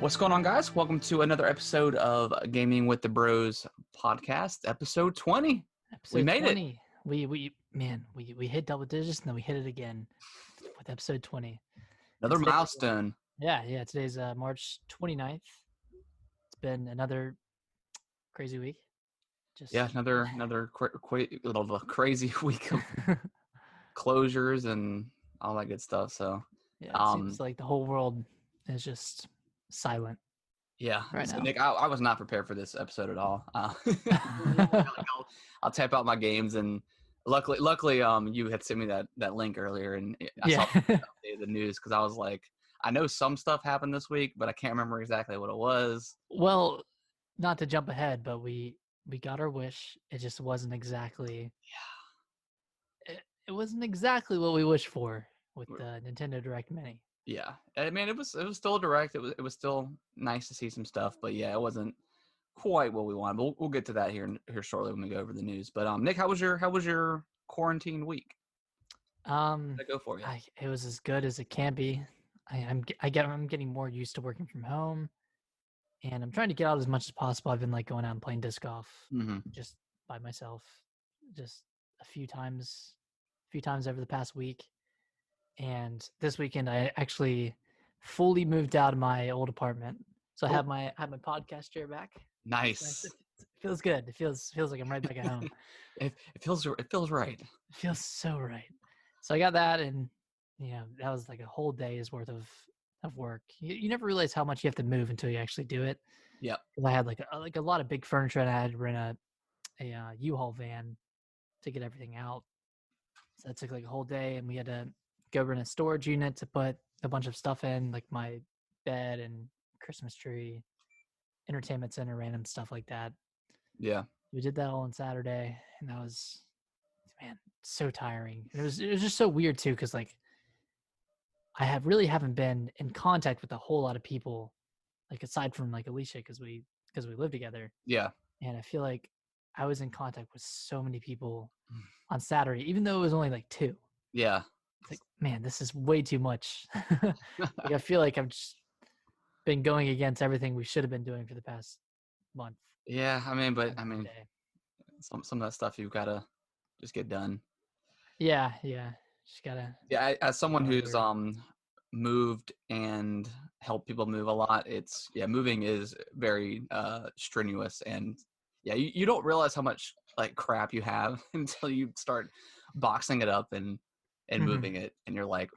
What's going on, guys? Welcome to another episode of Gaming with the Bros podcast, episode 20. We Episode made 20. We hit double digits and then we hit it again with episode 20. Another Today, milestone. Today's March 29th. It's been another crazy week. Another crazy week of closures and all that good stuff. So it seems like the whole world is just silent. Yeah. Right so now. Nick, I was not prepared for this episode at all. I'll type out my games, and luckily, you had sent me that link earlier, and I saw the news because I was like, I know some stuff happened this week, but I can't remember exactly what it was. Well, not to jump ahead, but we got our wish. It just wasn't exactly. Yeah. It wasn't exactly what we wished for with the Nintendo Direct Mini. Yeah, I mean, it was still direct. It was still nice to see some stuff, but yeah, it wasn't quite what we wanted. But we'll get to that here shortly when we go over the news. But Nick, how was your quarantine week? How'd that go for you? It was as good as it can be. I'm getting more used to working from home, and I'm trying to get out as much as possible. I've been like going out and playing disc golf just by myself, just a few times over the past week. And this weekend, I actually fully moved out of my old apartment, so I have my podcast chair back. Nice. It feels good. It feels like I'm right back at home. It feels right. It feels so right. So I got that, and that was like a whole day's worth of work. You never realize how much you have to move until you actually do it. Yep. Because I had like a lot of big furniture, and I had to rent a U-Haul van to get everything out. So that took like a whole day, and we had to go rent a storage unit to put a bunch of stuff in, like my bed and Christmas tree, entertainment center, random stuff like that. Yeah. We did that all on Saturday, and that was, man, so tiring. It was just so weird too, because like I haven't been in contact with a whole lot of people, like aside from like Alicia, because we live together. Yeah. And I feel like I was in contact with so many people on Saturday, even though it was only like 2. Yeah. It's like, man, this is way too much. Like, I feel like I've just been going against everything we should have been doing for the past month. Yeah, I mean, some of that stuff you've got to just get done. Yeah, just gotta. Yeah, as someone who's moved and helped people move a lot, moving is very strenuous, and you don't realize how much like crap you have until you start boxing it up and moving it, and you're like,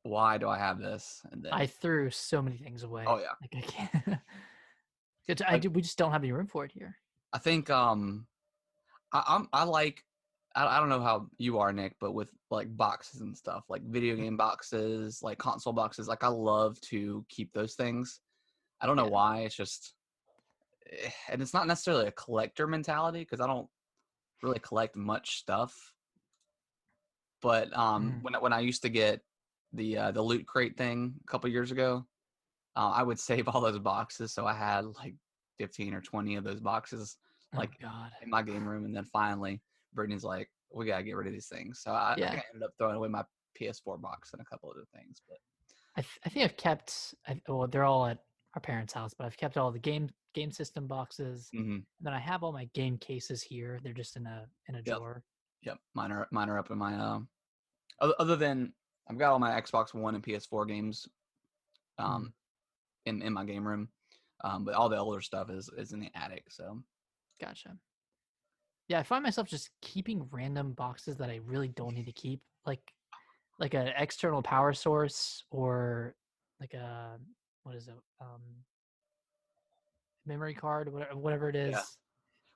why do I have this? And then I threw so many things away. Oh yeah, like I can't. We just don't have any room for it here. I think I don't know how you are, Nick, but with like boxes and stuff, like video game boxes, like console boxes, like I love to keep those things. I don't know why. It's just, and it's not necessarily a collector mentality because I don't really collect much stuff. But when I used to get the Loot Crate thing a couple years ago, I would save all those boxes. So I had like 15 or 20 of those boxes like in my game room. And then finally Brittany's like, we got to get rid of these things. So I ended up throwing away my PS4 box and a couple other things. But I think I've kept, they're all at our parents' house, but I've kept all the game system boxes. And then I have all my game cases here. They're just in a drawer. Yep. Mine are up in my, other than I've got all my Xbox One and PS4 games in my game room. But all the older stuff is in the attic. So gotcha. Yeah, I find myself just keeping random boxes that I really don't need to keep, like an external power source or like a memory card, whatever it is. Yeah.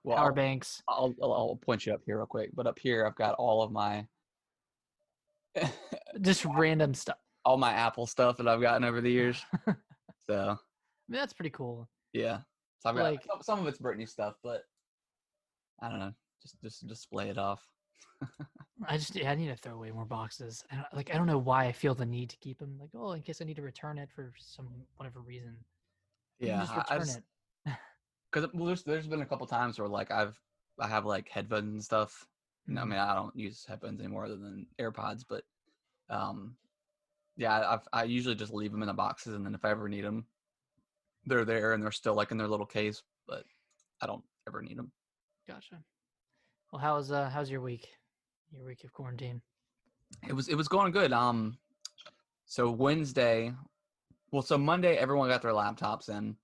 Well, power banks. I'll point you up here real quick, but up here I've got all of my just random stuff, all my Apple stuff that I've gotten over the years. So I mean, that's pretty cool. Yeah, so I've got some of it's Brittany stuff, but I don't know, just display it off. I need to throw away more boxes. I don't know why I feel the need to keep them. Like, in case I need to return it for whatever reason. Yeah, just return it. Because there's been a couple times where like I have like headphones and stuff. Mm-hmm. I mean, I don't use headphones anymore other than AirPods, but I usually just leave them in the boxes, and then if I ever need them, they're there and they're still like in their little case, but I don't ever need them. Gotcha. Well, how's your week? Your week of quarantine? It was going good. So Wednesday, so Monday everyone got their laptops in,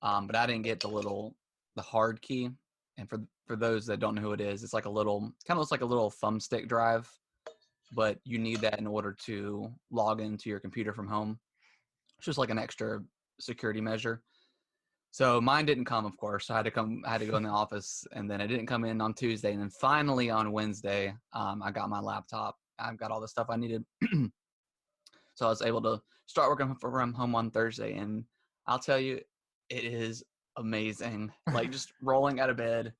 but I didn't get the hard key. And for those that don't know who it is, it's like kind of looks like a little thumbstick drive, but you need that in order to log into your computer from home. It's just like an extra security measure. So mine didn't come, of course. I had to go in the office, and then it didn't come in on Tuesday. And then finally on Wednesday, I got my laptop. I've got all the stuff I needed. So I was able to start working from home on Thursday. And I'll tell you, it is amazing. Like just rolling out of bed.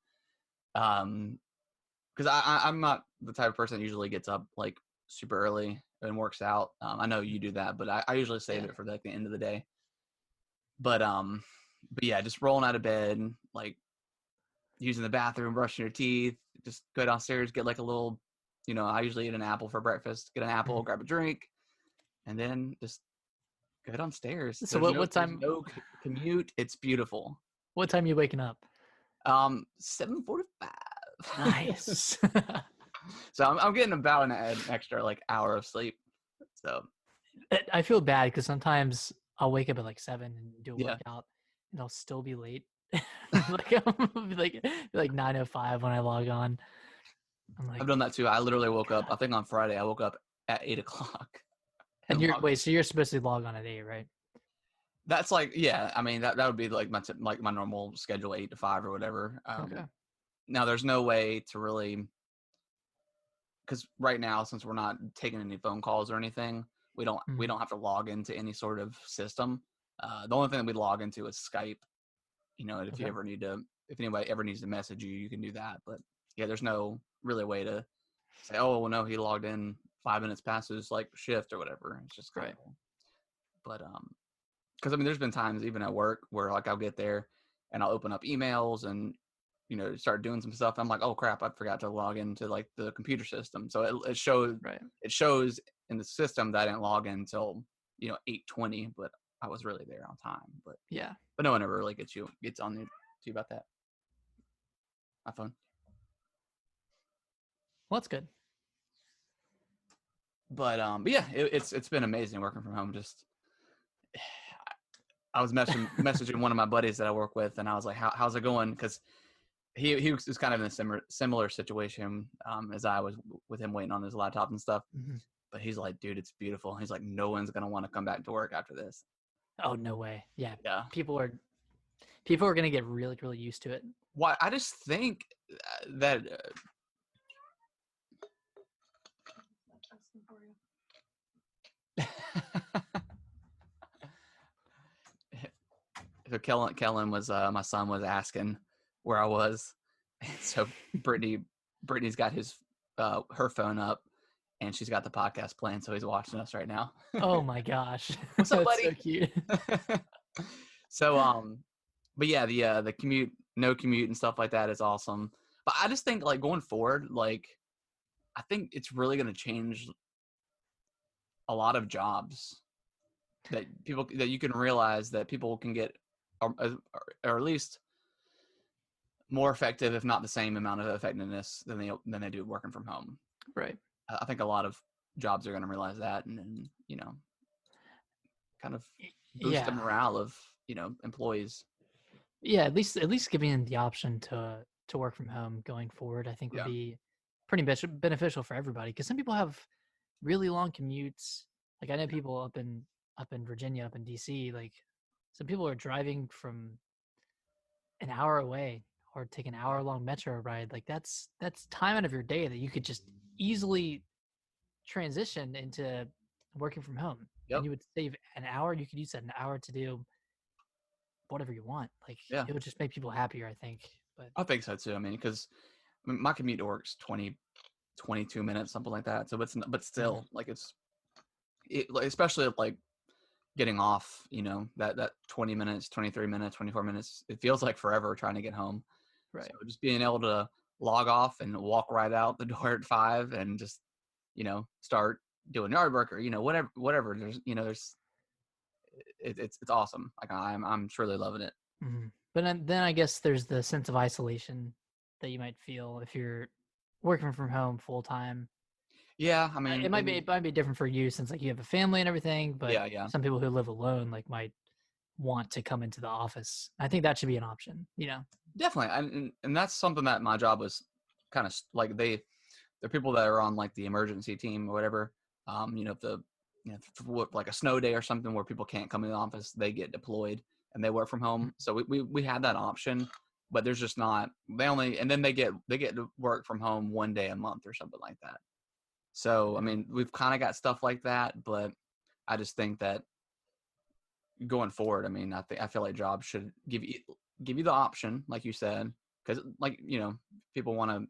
Because I'm not the type of person that usually gets up like super early and works out. I know you do that, but I usually save it for like the end of the day. But yeah, just rolling out of bed, like using the bathroom, brushing your teeth, just go downstairs, get like a little, I usually eat an apple for breakfast, get an apple, grab a drink, and then just go downstairs. So what time? No commute. It's beautiful. What time are you waking up? 7:45. Nice. So I'm getting about an extra like hour of sleep. So I feel bad because sometimes I'll wake up at like 7 and do a workout, and I'll still be late. like I'll be like 9:05 when I log on. I've done that too. I literally woke up. I think on Friday I woke up at 8:00. And so you're supposed to log on at 8, right? That's like, I mean that would be like my normal schedule, 8 to 5 or whatever. Okay. Now there's no way to really, because right now since we're not taking any phone calls or anything, we don't have to log into any sort of system. The only thing that we log into is Skype. If you ever if anybody ever needs to message you, you can do that. But yeah, there's no really way to say, oh well, no, he logged in 5 minutes past his like shift or whatever. It's just right. But because I mean, there's been times even at work where like I'll get there and I'll open up emails and start doing some stuff. I'm like, oh crap, I forgot to log into like the computer system. So it shows in the system that I didn't log in until 8:20, but I was really there on time. But no one ever really gets on to you about that. My phone. Well, that's good. But yeah, it's been amazing working from home. Just I was messaging one of my buddies that I work with, and I was like, how's it going? Because he was kind of in a similar situation as I was with him waiting on his laptop and stuff. Mm-hmm. But he's like, dude, it's beautiful. He's like, no one's gonna want to come back to work after this. Oh no way! Yeah. People are gonna get really, really used to it. Why? I just think that. So Kellen was my son was asking where I was, and so Brittany's got her phone up, and she's got the podcast playing, so he's watching us right now. Oh my gosh, what's up, buddy? So cute. So but yeah, the commute, no commute and stuff like that is awesome. But I just think like going forward, like I think it's really going to change a lot of jobs that you can realize that people can get, or at least more effective, if not the same amount of effectiveness than they do working from home. Right. I think a lot of jobs are going to realize that, and kind of boost the morale of employees. Yeah, at least giving them the option to work from home going forward, I think would be pretty beneficial for everybody. Because some people have really long commutes. Like I know people up in Virginia, up in DC, like some people are driving from an hour away or take an hour-long metro ride. Like that's time out of your day that you could just easily transition into working from home. Yep. And you would save an hour. You could use that an hour to do whatever you want. Like it would just make people happier, I think. But I think so too. I mean, because my commute to work's 22 minutes, something like that. So but still, like especially like getting off, that 20 minutes, 23 minutes, 24 minutes, it feels like forever trying to get home. Right. So just being able to log off and walk right out the door at 5 and just, start doing yard work or, whatever. There's it's awesome. Like I'm truly loving it. Mm-hmm. But then I guess there's the sense of isolation that you might feel if you're working from home full time. Yeah, I mean, It might be different for you since like you have a family and everything, but yeah. some people who live alone like might want to come into the office. I think that should be an option, you know. Definitely, and that's something that my job was kind of like they're people that are on like the emergency team or whatever. If like a snow day or something where people can't come in the office, they get deployed and they work from home. So we had that option, but there's just not and then they get to work from home one day a month or something like that. So I mean, we've kind of got stuff like that, but I just think that going forward, I mean, I feel like jobs should give you the option, like you said, because like people want to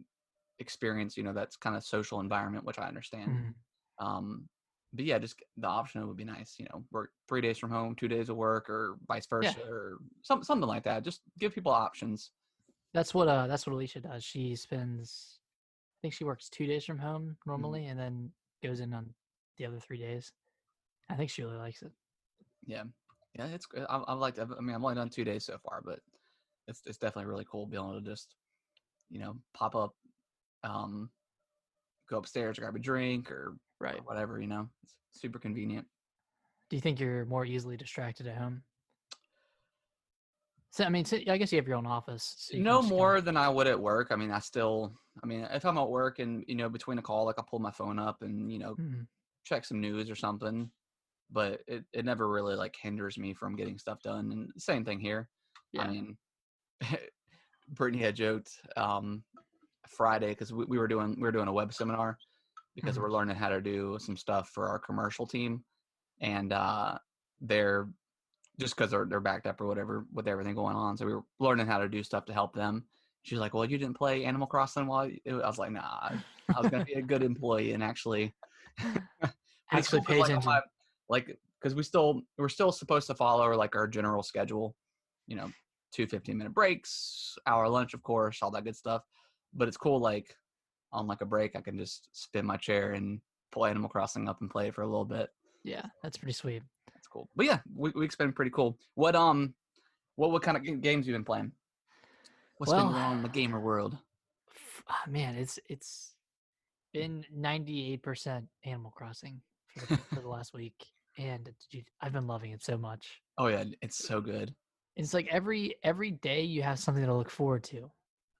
experience that's kind of social environment, which I understand. But yeah, just the option would be nice. Work 3 days from home, 2 days of work, or vice Yeah, versa, or something like that. Just give people options. that's what Alicia does. She spends, I think she works 2 days from home normally, and then goes in on the other 3 days. I think she really likes it. Yeah, it's good. I like. I mean, I've only done 2 days so far, but it's definitely really cool being able to just pop up, go upstairs, grab a drink, or whatever. It's super convenient. Do you think you're more easily distracted at home? So I mean, I guess you have your own office, so you can No just more than I would at work. I mean, if I'm at work and between a call, like I'll pull my phone up and check some news or something. But it never really like hinders me from getting stuff done. And same thing here. Yeah. I mean, Brittany had joked Friday because we were doing a web seminar because we're learning how to do some stuff for our commercial team, and they're just because they're backed up or whatever with everything going on. So we were learning how to do stuff to help them. She's like, "Well, you didn't play Animal Crossing while I was like, nah, I was gonna be a good employee and actually actually pay attention. Because we're still supposed to follow like our general schedule, 2 15-minute breaks, hour lunch, of course, all that good stuff. But it's cool, like on like a break, I can just spin my chair and pull Animal Crossing up and play it for a little bit. Yeah, that's pretty sweet. That's cool. But yeah, week's been pretty cool. What kind of games you been playing? What's been going on in the gamer world? Man, it's been 98% Animal Crossing for the last week, and I've been loving it so much. Oh yeah, it's so good. It's like every day you have something to look forward to.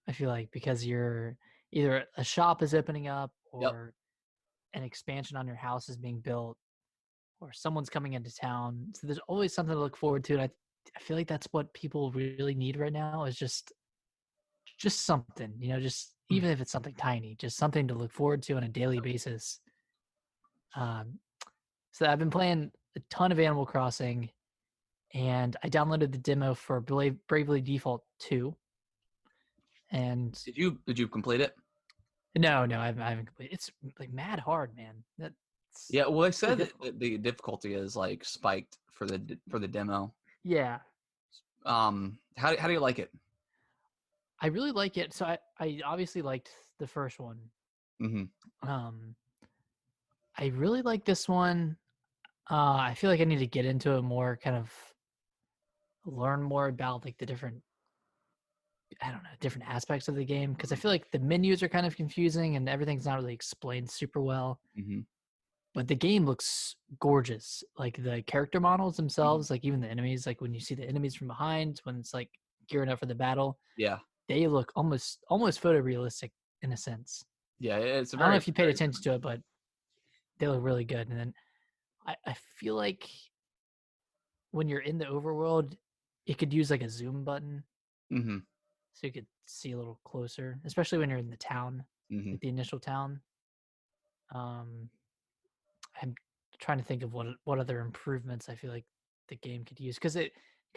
I feel like because you're either a shop is opening up or an expansion on your house is being built or someone's coming into town. So there's always something to look forward to. And I feel like that's what people really need right now is just something, just even if it's something tiny, just something to look forward to on a daily basis. So I've been playing a ton of Animal Crossing, and I downloaded the demo for Bravely Default 2. And did you complete it? No, I haven't completed. It's like mad hard, man. Yeah, well, they said that the difficulty is like spiked for the demo. Yeah. How do you like it? I really like it. So I obviously liked the first one. I really like this one. I feel like I need to get into it more, kind of learn more about like the different aspects of the game, because I feel like the menus are kind of confusing and everything's not really explained super well. But the game looks gorgeous. Like the character models themselves, like even the enemies, like when you see the enemies from behind, when it's like gearing up for the battle, they look almost photorealistic in a sense. Yeah, it's I don't know if you paid attention to it, but they look really good. And then I feel like when you're in the overworld, it could use like a zoom button, so you could see a little closer, especially when you're in the town, like the initial town. I'm trying to think of what other improvements I feel like the game could use, because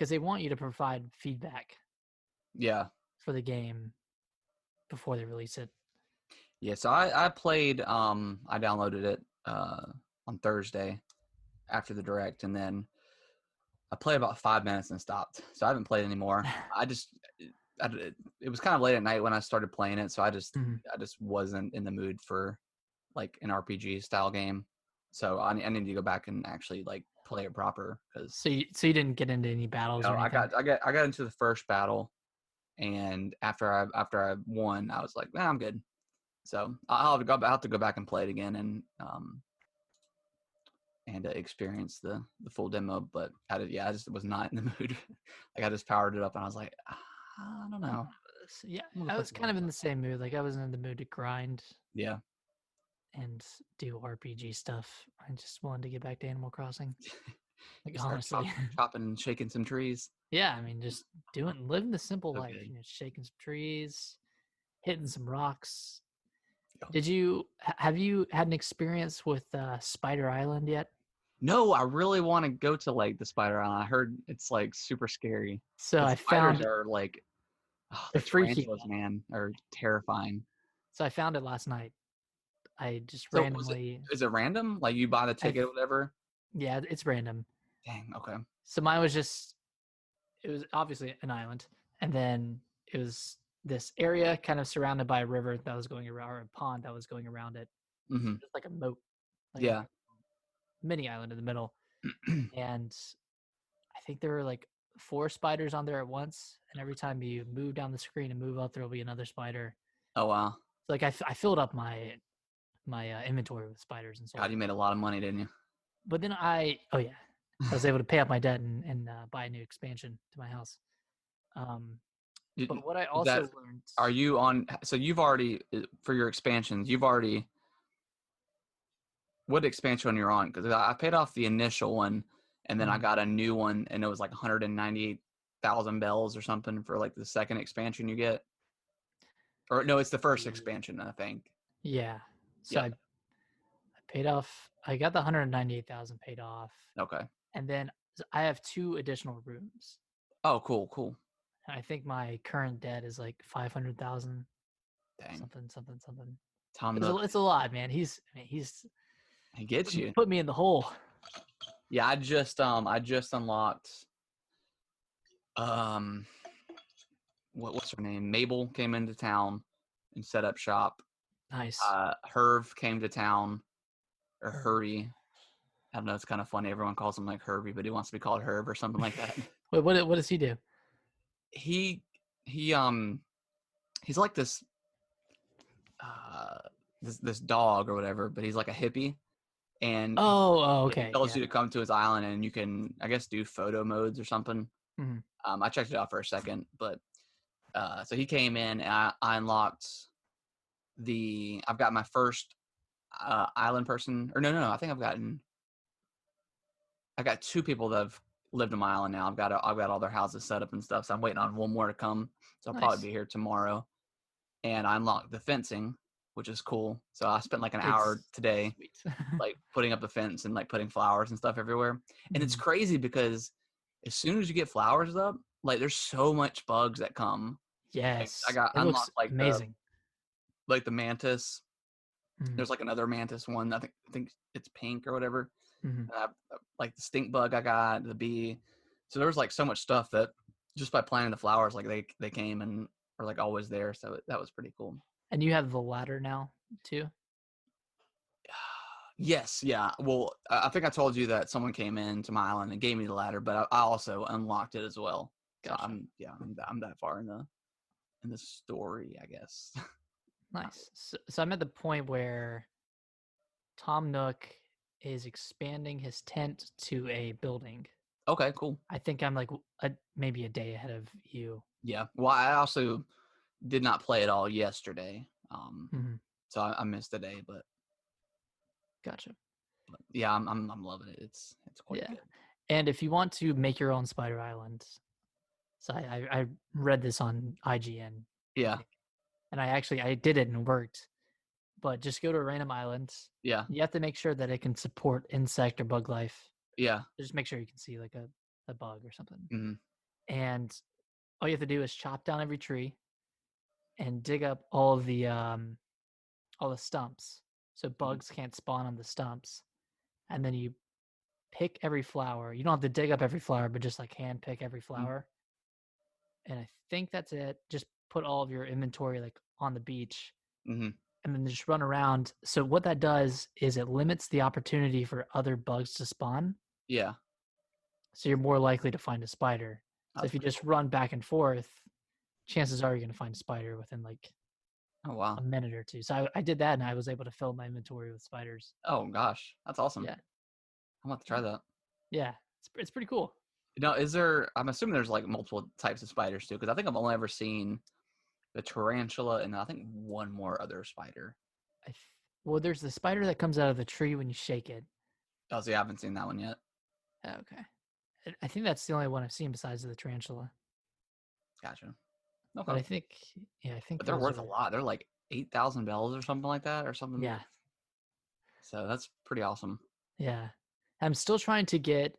they want you to provide feedback. Yeah. For the game before they release it. Yeah, so I played. I downloaded it on Thursday after the direct, and then I played about 5 minutes and stopped. So I haven't played anymore. It was kind of late at night when I started playing it, so I just wasn't in the mood for like an RPG style game. So I need to go back and actually like play it proper. Because So you didn't get into any battles or I anything? got into the first battle, and after I won, I was like, nah, I'm good. So I'll have to go back and play it again and experience the full demo. But I just was not in the mood. Like I just powered it up, and I was like, I don't know. Yeah, I was kind of in the same mood. Like I wasn't in the mood to grind. Yeah. And do RPG stuff. I just wanted to get back to Animal Crossing. Like Start honestly. chopping and shaking some trees. Yeah, I mean just living the simple life, Okay. shaking some trees, hitting some rocks. Yeah. Have you had an experience with Spider Island yet? No, I really want to go to like the Spider Island. I heard it's like super scary. So The I spiders found are like, they're the freaky. tarantulas, man, are terrifying. So I found it last night. I just So randomly is it random? Like you buy the I ticket or whatever? yeah, it's random. Dang, okay. So mine was just it was obviously an island, and then it was this area kind of surrounded by a river that was going around, or a pond that was going around it. Mm-hmm. So just like a moat, like a Yeah. mini island in the middle. And I think there were like 4 spiders on there at once. And every time you move down the screen and move up, there will be another spider. Oh wow. So like I filled up my inventory with spiders and so God, on. you made a lot of money, didn't you? But then I was able to pay off my debt and buy a new expansion to my house. But what I also learned. Are you on? So you've already for your expansions. You've already. What expansion you're on? Because I paid off the initial one, and then I got a new one, and it was like 198,000 bells or something for like the second expansion you get. Or no, it's the first expansion, I think. Yeah. So Yep. I paid off. I got the 198,000 paid off. Okay. And then I have 2 additional rooms. Oh, cool. I think my current debt is like 500,000. Dang. Something. Tom It's a lot, man. He gets you. Put me in the hole. Yeah, I just unlocked what's her name? Mabel came into town and set up shop. Nice. Herv came to town, or Hurry. I don't know. It's kind of funny. Everyone calls him like Herbie, but he wants to be called Herb or something like that. Wait, what does he do? He's like this this dog or whatever, but he's like a hippie, and okay. He tells you to come to his island, and you can, I guess, do photo modes or something. Mm-hmm. I checked it out for a second, but so he came in, and I unlocked I've got my first island person, or no, I think I got 2 people that have lived on my island now. I've got all their houses set up and stuff, so I'm waiting on one more to come. So I'll probably be here tomorrow. And I unlocked the fencing, which is cool. So I spent like an hour today, like putting up the fence and like putting flowers and stuff everywhere. And it's crazy because as soon as you get flowers up, like there's so much bugs that come. Yes, like, I unlocked like amazing. The mantis. There's like another mantis one. I think it's pink or whatever. Like the stink bug I got, the bee. So there was like so much stuff that just by planting the flowers, like they came and are like always there. So that was pretty cool. And you have the ladder now too? Yes, yeah. Well, I think I told you that someone came into my island and gave me the ladder, but I also unlocked it as well. Gotcha. So I'm that far in the story, I guess. Nice. So I'm at the point where Tom Nook is expanding his tent to a building. Okay, cool. I think I'm like maybe a day ahead of you. Yeah. Well, I also did not play it all yesterday, so I missed a day. But gotcha. But yeah, I'm loving it. It's quite good. And if you want to make your own Spider Island, so I read this on IGN. Yeah. And I did it and it worked. But just go to a random island. Yeah. You have to make sure that it can support insect or bug life. Yeah. Just make sure you can see like a bug or something. Mm-hmm. And all you have to do is chop down every tree and dig up all the stumps so bugs can't spawn on the stumps. And then you pick every flower. You don't have to dig up every flower, but just like hand pick every flower. And I think that's it. Just put all of your inventory like on the beach. And then just run around. So what that does is it limits the opportunity for other bugs to spawn. Yeah. So you're more likely to find a spider. So That's if you pretty just cool. run back and forth, chances are you're going to find a spider within like Oh wow. a minute or two. So I did that, and I was able to fill my inventory with spiders. Oh gosh, that's awesome. Yeah, I'm about to try that. yeah, it's pretty cool. Now, is there? I'm assuming there's like multiple types of spiders too, because I think I've only ever seen the tarantula and I think one more other spider. Well, there's the spider that comes out of the tree when you shake it. Oh, see, I haven't seen that one yet. Okay, I think that's the only one I've seen besides the tarantula. Gotcha. But Okay. I think, yeah, I think But they're those worth a are. lot. They're like 8,000 bells or something like that, or something. Yeah, So that's pretty awesome. yeah. I'm still trying to get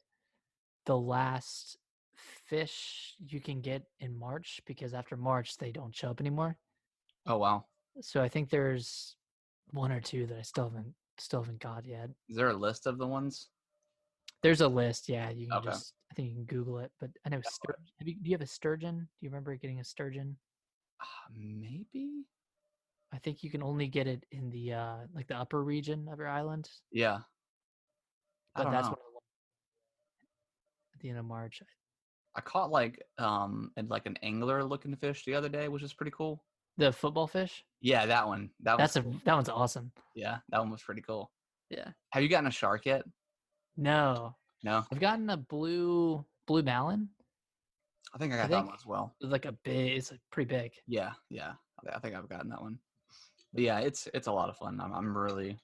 the last fish you can get in March because after March they don't show up anymore. Oh wow. So I think there's one or two that I still haven't got yet. Is there a list of the ones? There's a list, yeah. You can Okay. just I think you can Google it. But I know sturgeon. Do you have a sturgeon? Do you remember getting a sturgeon? Maybe. I think you can only get it in the like the upper region of your island. Yeah. I But don't that's know. one of the ones at the end of March. I caught like and like an angler looking fish the other day, which is pretty cool. The football fish. Yeah, that one. That was cool. That one's awesome. Yeah, that one was pretty cool. Yeah. Have you gotten a shark yet? No, No. I've gotten a blue malin. I think I I got that think one as well. it's like a big. It's like pretty big. Yeah, yeah. I think I've gotten that one. But yeah, it's a lot of fun. I'm really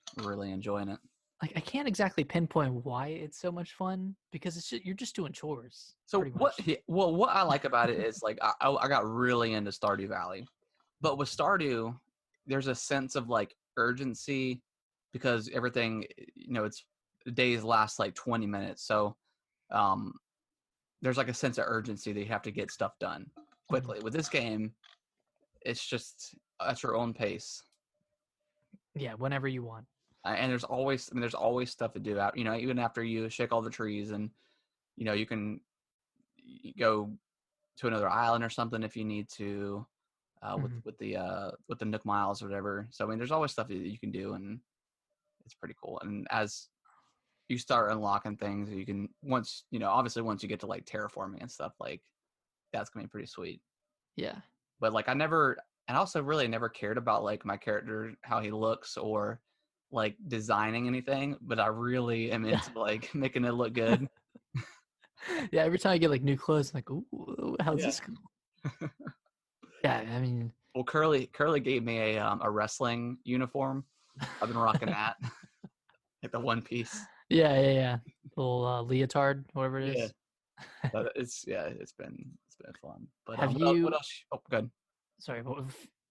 enjoying it. Like I can't exactly pinpoint why it's so much fun because you're just doing chores So pretty much. what I like about it is like I got really into Stardew Valley, but with Stardew, there's a sense of like urgency because everything it's days last like 20 minutes, so um, there's like a sense of urgency that you have to get stuff done quickly. With this game, it's just at your own pace. Yeah, whenever you want. And there's always stuff to do out. Even after you shake all the trees, and you can go to another island or something if you need to, with the Nook Miles or whatever. So I mean, there's always stuff that you can do, and it's pretty cool. And as you start unlocking things, you can obviously once you get to like terraforming and stuff, like that's gonna be pretty sweet. Yeah. But like I also really never cared about like my character, how he looks, or like designing anything. But I really am into like making it look good. Yeah, every time I get like new clothes, I'm like, ooh, how's Yeah. this go? Yeah, I mean, Well, Curly gave me a wrestling uniform. I've been rocking that, like the one piece. yeah. Little leotard, whatever it Yeah, is. it's been fun. But Have what you? else? Oh, good. Sorry,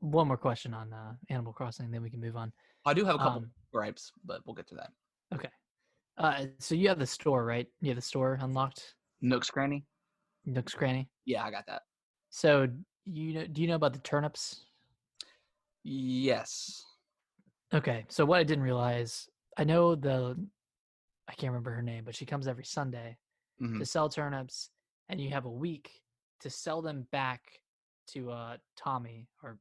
one more question on Animal Crossing, then we can move on. I do have a couple gripes, but we'll get to that. Okay. So you have the store, right? You have the store unlocked. Nook's Cranny. Nook's Cranny. Yeah, I got that. So do you know about the turnips? Yes. Okay. So what I didn't realize, I know I can't remember her name, but she comes every Sunday Mm-hmm. to sell turnips, and you have a week to sell them back to Tommy or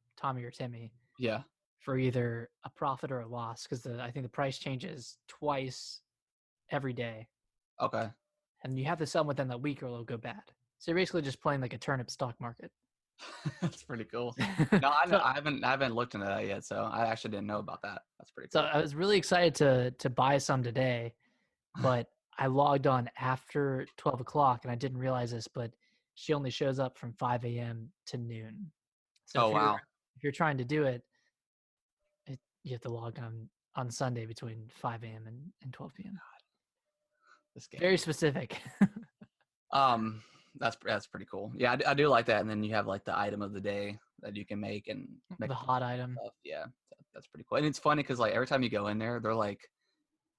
Timmy. Yeah. For either a profit or a loss, because I think the price changes twice every day. Okay. And you have to sell them within that week or it'll go bad. So you're basically just playing like a turnip stock market. That's pretty cool. No, I haven't looked into that yet, so I actually didn't know about that. That's pretty cool. So I was really excited to buy some today, but I logged on after 12 o'clock and I didn't realize this, but she only shows up from 5 a.m. to noon. So wow. if you're trying to do it, you have to log on Sunday between 5 a.m. and 12 p.m. This game. Very specific. That's pretty cool. Yeah, I do like that. And then you have like the item of the day that you can make and make the hot item. Stuff. Yeah, that's pretty cool. And it's funny because like every time you go in there, they're like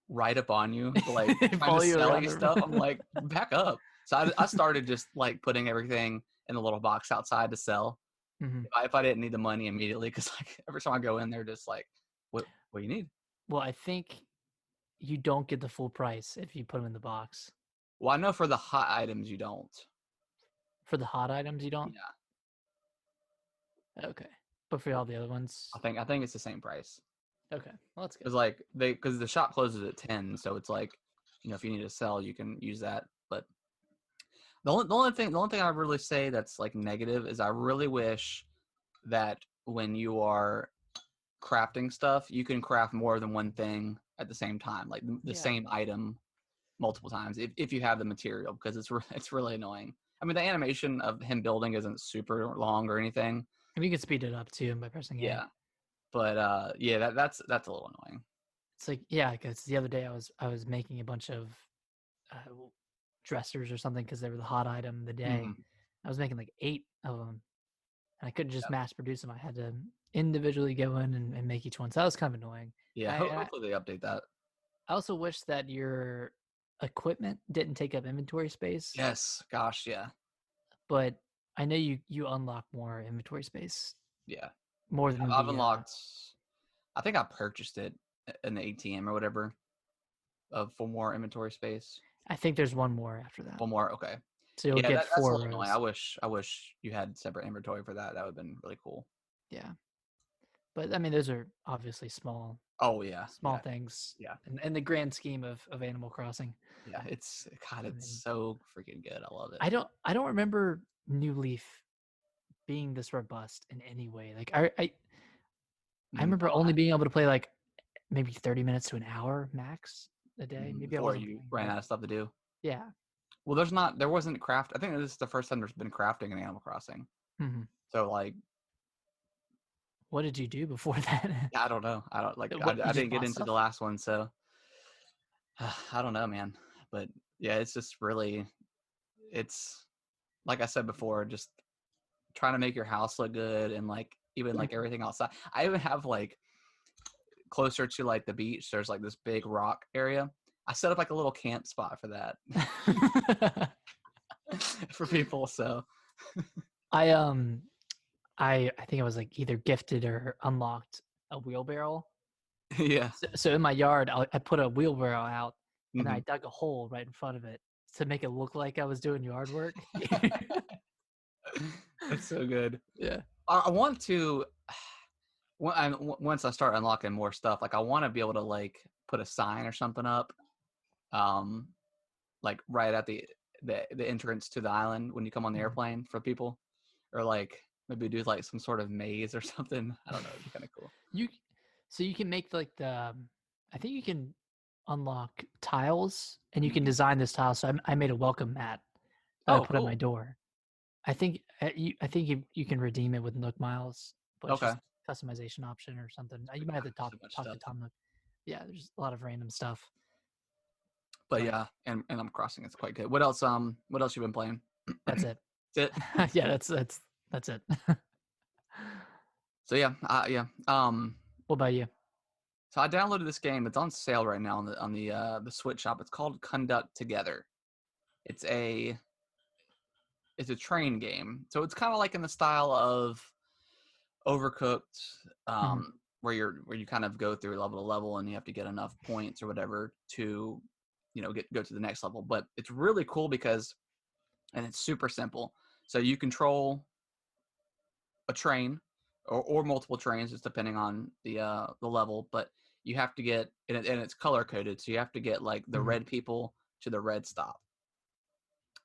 right up on you, like trying to sell you stuff. I'm like, back up. So I started just like putting everything in a little box outside to sell. Mm-hmm. If I didn't need the money immediately, because like every time I go in, they're just like, what do you need? Well, I think you don't get the full price if you put them in the box. Well, I know for the hot items you don't. For the hot items, you don't. Yeah. Okay, but for all the other ones, I think it's the same price. Okay, well that's good. Because like because the shop closes at 10, so it's like if you need to sell, you can use that. But The only thing I really say that's like negative is I really wish that when you are crafting stuff, you can craft more than one thing at the same time, like the Yeah. same item multiple times if you have the material, because it's really annoying. I mean, the animation of him building isn't super long or anything. And you can speed it up too by pressing A. Yeah, but yeah, that's a little annoying. It's like, yeah, because the other day I was making a bunch of uh, dressers or something because they were the hot item of the day. Hmm. I was making like 8 of them, and I couldn't just Yeah, mass produce them. I had to individually go in and make each one. So that was kind of annoying. yeah. Hopefully they update that. I also wish that your equipment didn't take up inventory space, Yes, gosh, yeah, but I know you unlock more inventory space yeah. more than I've the unlocked. I think I purchased it in the ATM or whatever for more inventory space. I think there's one more after that. One more, okay. So you'll Yeah, get that's a 4 little annoying. rows. I wish you had separate inventory for that. That would have been really cool. Yeah. But I mean those are obviously Oh yeah, small yeah, things yeah, in the grand scheme of Animal Crossing. yeah. It's God, I it's mean, so freaking good. I love it. I don't remember New Leaf being this robust in any way. Like I remember Oh, only being able to play like maybe 30 minutes to an hour max a day. Maybe I before wasn't you playing, ran but out of stuff to do. yeah. Well, there wasn't craft. I think this is the first time there's been crafting in Animal Crossing. Hmm. So like, What did you do before that? yeah, I don't know. I don't like. What you I just didn't get bought into the stuff? last one, so I don't know, man. But yeah, it's just really, it's like I said before, just trying to make your house look good and like even like everything outside. I even have like closer to like the beach. There's like this big rock area. I set up like a little camp spot for that for people. So I I think I was like either gifted or unlocked a wheelbarrow. yeah. So in my yard, I put a wheelbarrow out, and then I Hmm. dug a hole right in front of it to make it look like I was doing yard work. That's so good. Yeah. I want to once I start unlocking more stuff, like I want to be able to like put a sign or something up, um, like right at the entrance to the island when you come on the Mhm. airplane for people, or like maybe do like some sort of maze or something. I don't know. It'd be kind of cool. You so you can make like I think you can unlock tiles and you can Mhm. design this tile. So I made a welcome mat that I Oh, put on my cool. door. I think you can redeem it with Nook Miles, but it's Okay. just customization option or something. You might have to So much talk to stuff. Tom Nook. Yeah, there's a lot of random stuff. But But yeah, and I'm crossing. It's quite good. What else you been playing? that's it. That's it. Yeah, that's it. So yeah, yeah. What about you? So I downloaded this game. It's on sale right now on the Switch shop. It's called Conduct Together. It's a it's a train game. So it's kind of like in the style of Overcooked, Mhm. where you kind of go through level to level and you have to get enough points or whatever to, go to the next level. But it's really cool because and it's super simple. So you control a train or multiple trains, just depending on the level. But you have to get and it's color coded, so you have to get like the Mhm. red people to the red stop.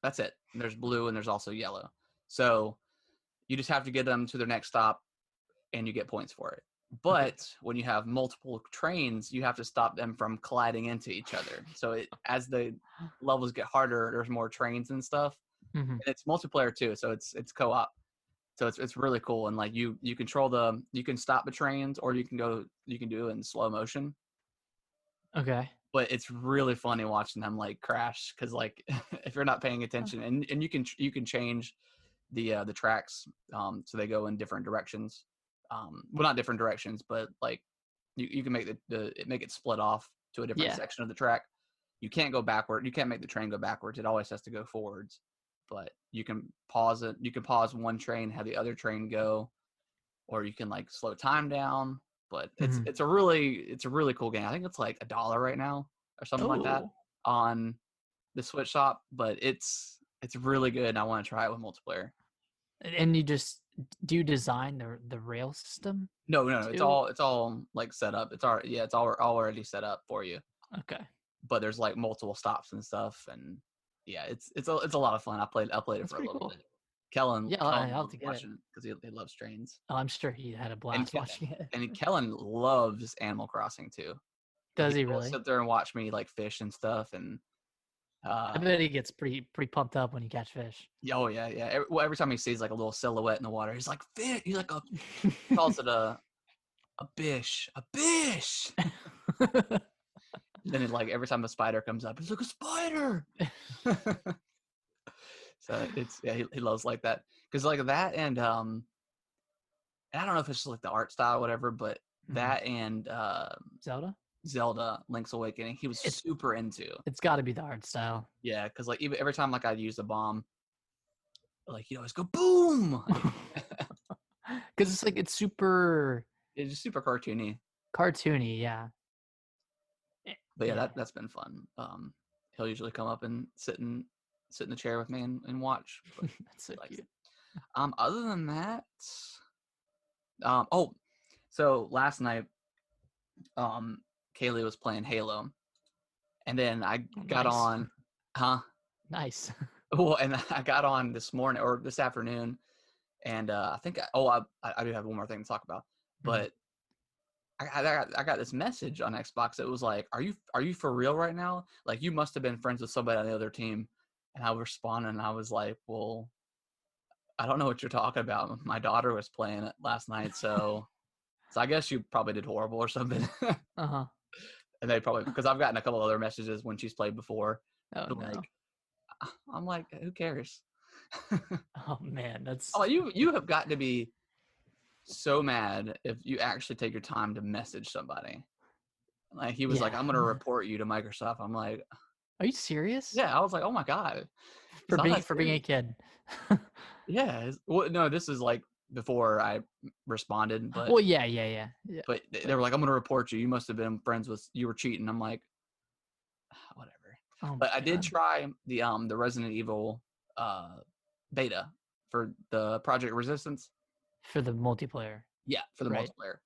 That's it. And there's blue and there's also yellow. So you just have to get them to their next stop and you get points for it. Okay. But when you have multiple trains, you have to stop them from colliding into each other. So as the levels get harder, there's more trains and stuff. Mhm. And it's multiplayer too, so it's co-op. So it's really cool, and like you control you can stop the trains, or you can do it in slow motion. Okay. But it's really funny watching them like crash because like if you're not paying Oh. attention, and you can change the tracks, so they go in different directions. Well, not different directions, but like you can make make it split off to a different Yeah. section of the track. You can't go backward. You can't make the train go backwards. It always has to go forwards. But you can pause it. You can pause one train, have the other train go, or you can like slow time down. But Mhm. it's a really cool game. I think it's like $1 right now or something like that Oh. on the Switch shop. But it's really good, and I want to try it with multiplayer. And you just do you design the rail system No, no, no. too? It's all like set up. It's already it's all already set up for you. Okay. But there's like multiple stops and stuff, and Yeah, it's a lot of fun. I played it That's for a pretty little cool. bit. Kellen Yeah, I'll have loves to get it. watching it because he loves trains. Oh, I'm sure he had a And blast watching it. and Kellen loves Animal Crossing too. Like, Does he he'll really? sit there and watch me like fish and stuff, and I bet he gets pretty pumped up when you catch fish. oh yeah, yeah. Every time he sees like a little silhouette in the water, he's like fish. He's like calls it a bish, a bish. Then like every time a spider comes up, he's like a spider. So it's he loves like that because like that and I don't know if it's just like the art style or whatever, but that and Zelda Link's Awakening he was super into. It's got to be the art style. Yeah, because like even every time like I'd use a bomb, like he'd always go boom. Because it's like it's just super cartoony. Yeah. But yeah, that's been fun. He'll usually come up and sit in the chair with me and watch. That's so cute. Other than that, so last night, Kaylee was playing Halo, and then I got on, Nice. Well, and I got on this morning or this afternoon, and I think I do have one more thing to talk about, but I got this message on Xbox. It was like, "Are you for real right now? Like, you must have been friends with somebody on the other team." And I responded, and I was like, "Well, I don't know what you're talking about. My daughter was playing it last night, so I guess you probably did horrible or something." And they probably because I've gotten a couple other messages when she's played before. Oh no. Like, I'm like, who cares? Oh man, that's. Oh, you have got to be so mad if you actually take your time to message somebody. Like he was like, "I'm gonna report you to Microsoft." I'm like, "Are you serious?" Yeah, I was like, "Oh my god." For being a kid. Yeah. Well, no, this is like before I responded, but well, yeah. But they were like, "I'm gonna report you. You must have been friends with. You were cheating." I'm like, whatever. Oh But I did try the Resident Evil beta for the Project Resistance for the multiplayer. Yeah, for the multiplayer.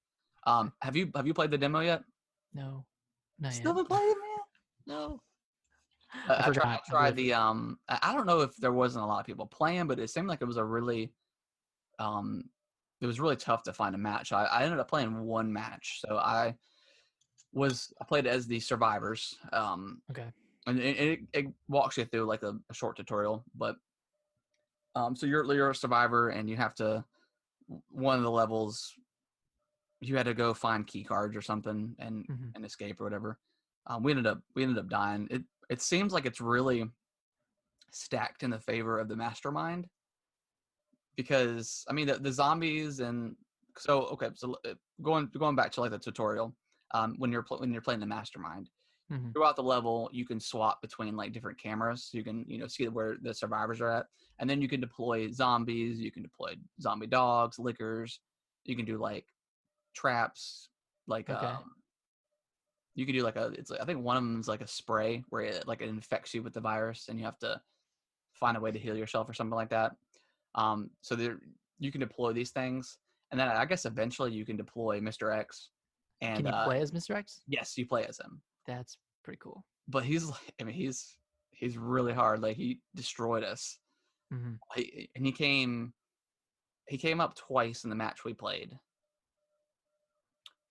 Have you played the demo yet? No, not Still yet. haven't played it, man. No. I tried the I don't know if there wasn't a lot of people playing, but it seemed like it was a really it was really tough to find a match. I ended up playing one match, so I played as the survivors. Okay. And it walks you through like a short tutorial, but so you're a survivor and you have to one of the levels you had to go find key cards or something and escape or whatever. We ended up dying. It seems like it's really stacked in the favor of the mastermind because I mean the zombies and so okay so going back to like the tutorial when you're playing the mastermind throughout the level you can swap between like different cameras so you can see where the survivors are at and then you can deploy zombies, you can deploy zombie dogs, lickers, you can do like traps like you can do like I think one of them is like a spray where it infects you with the virus and you have to find a way to heal yourself or something like that. So there you can deploy these things, and then I guess eventually you can deploy Mr. X. And can you play as Mr. X? Yes, you play as him. That's pretty cool. But he's really hard. Like he destroyed us. And he came up twice in the match we played.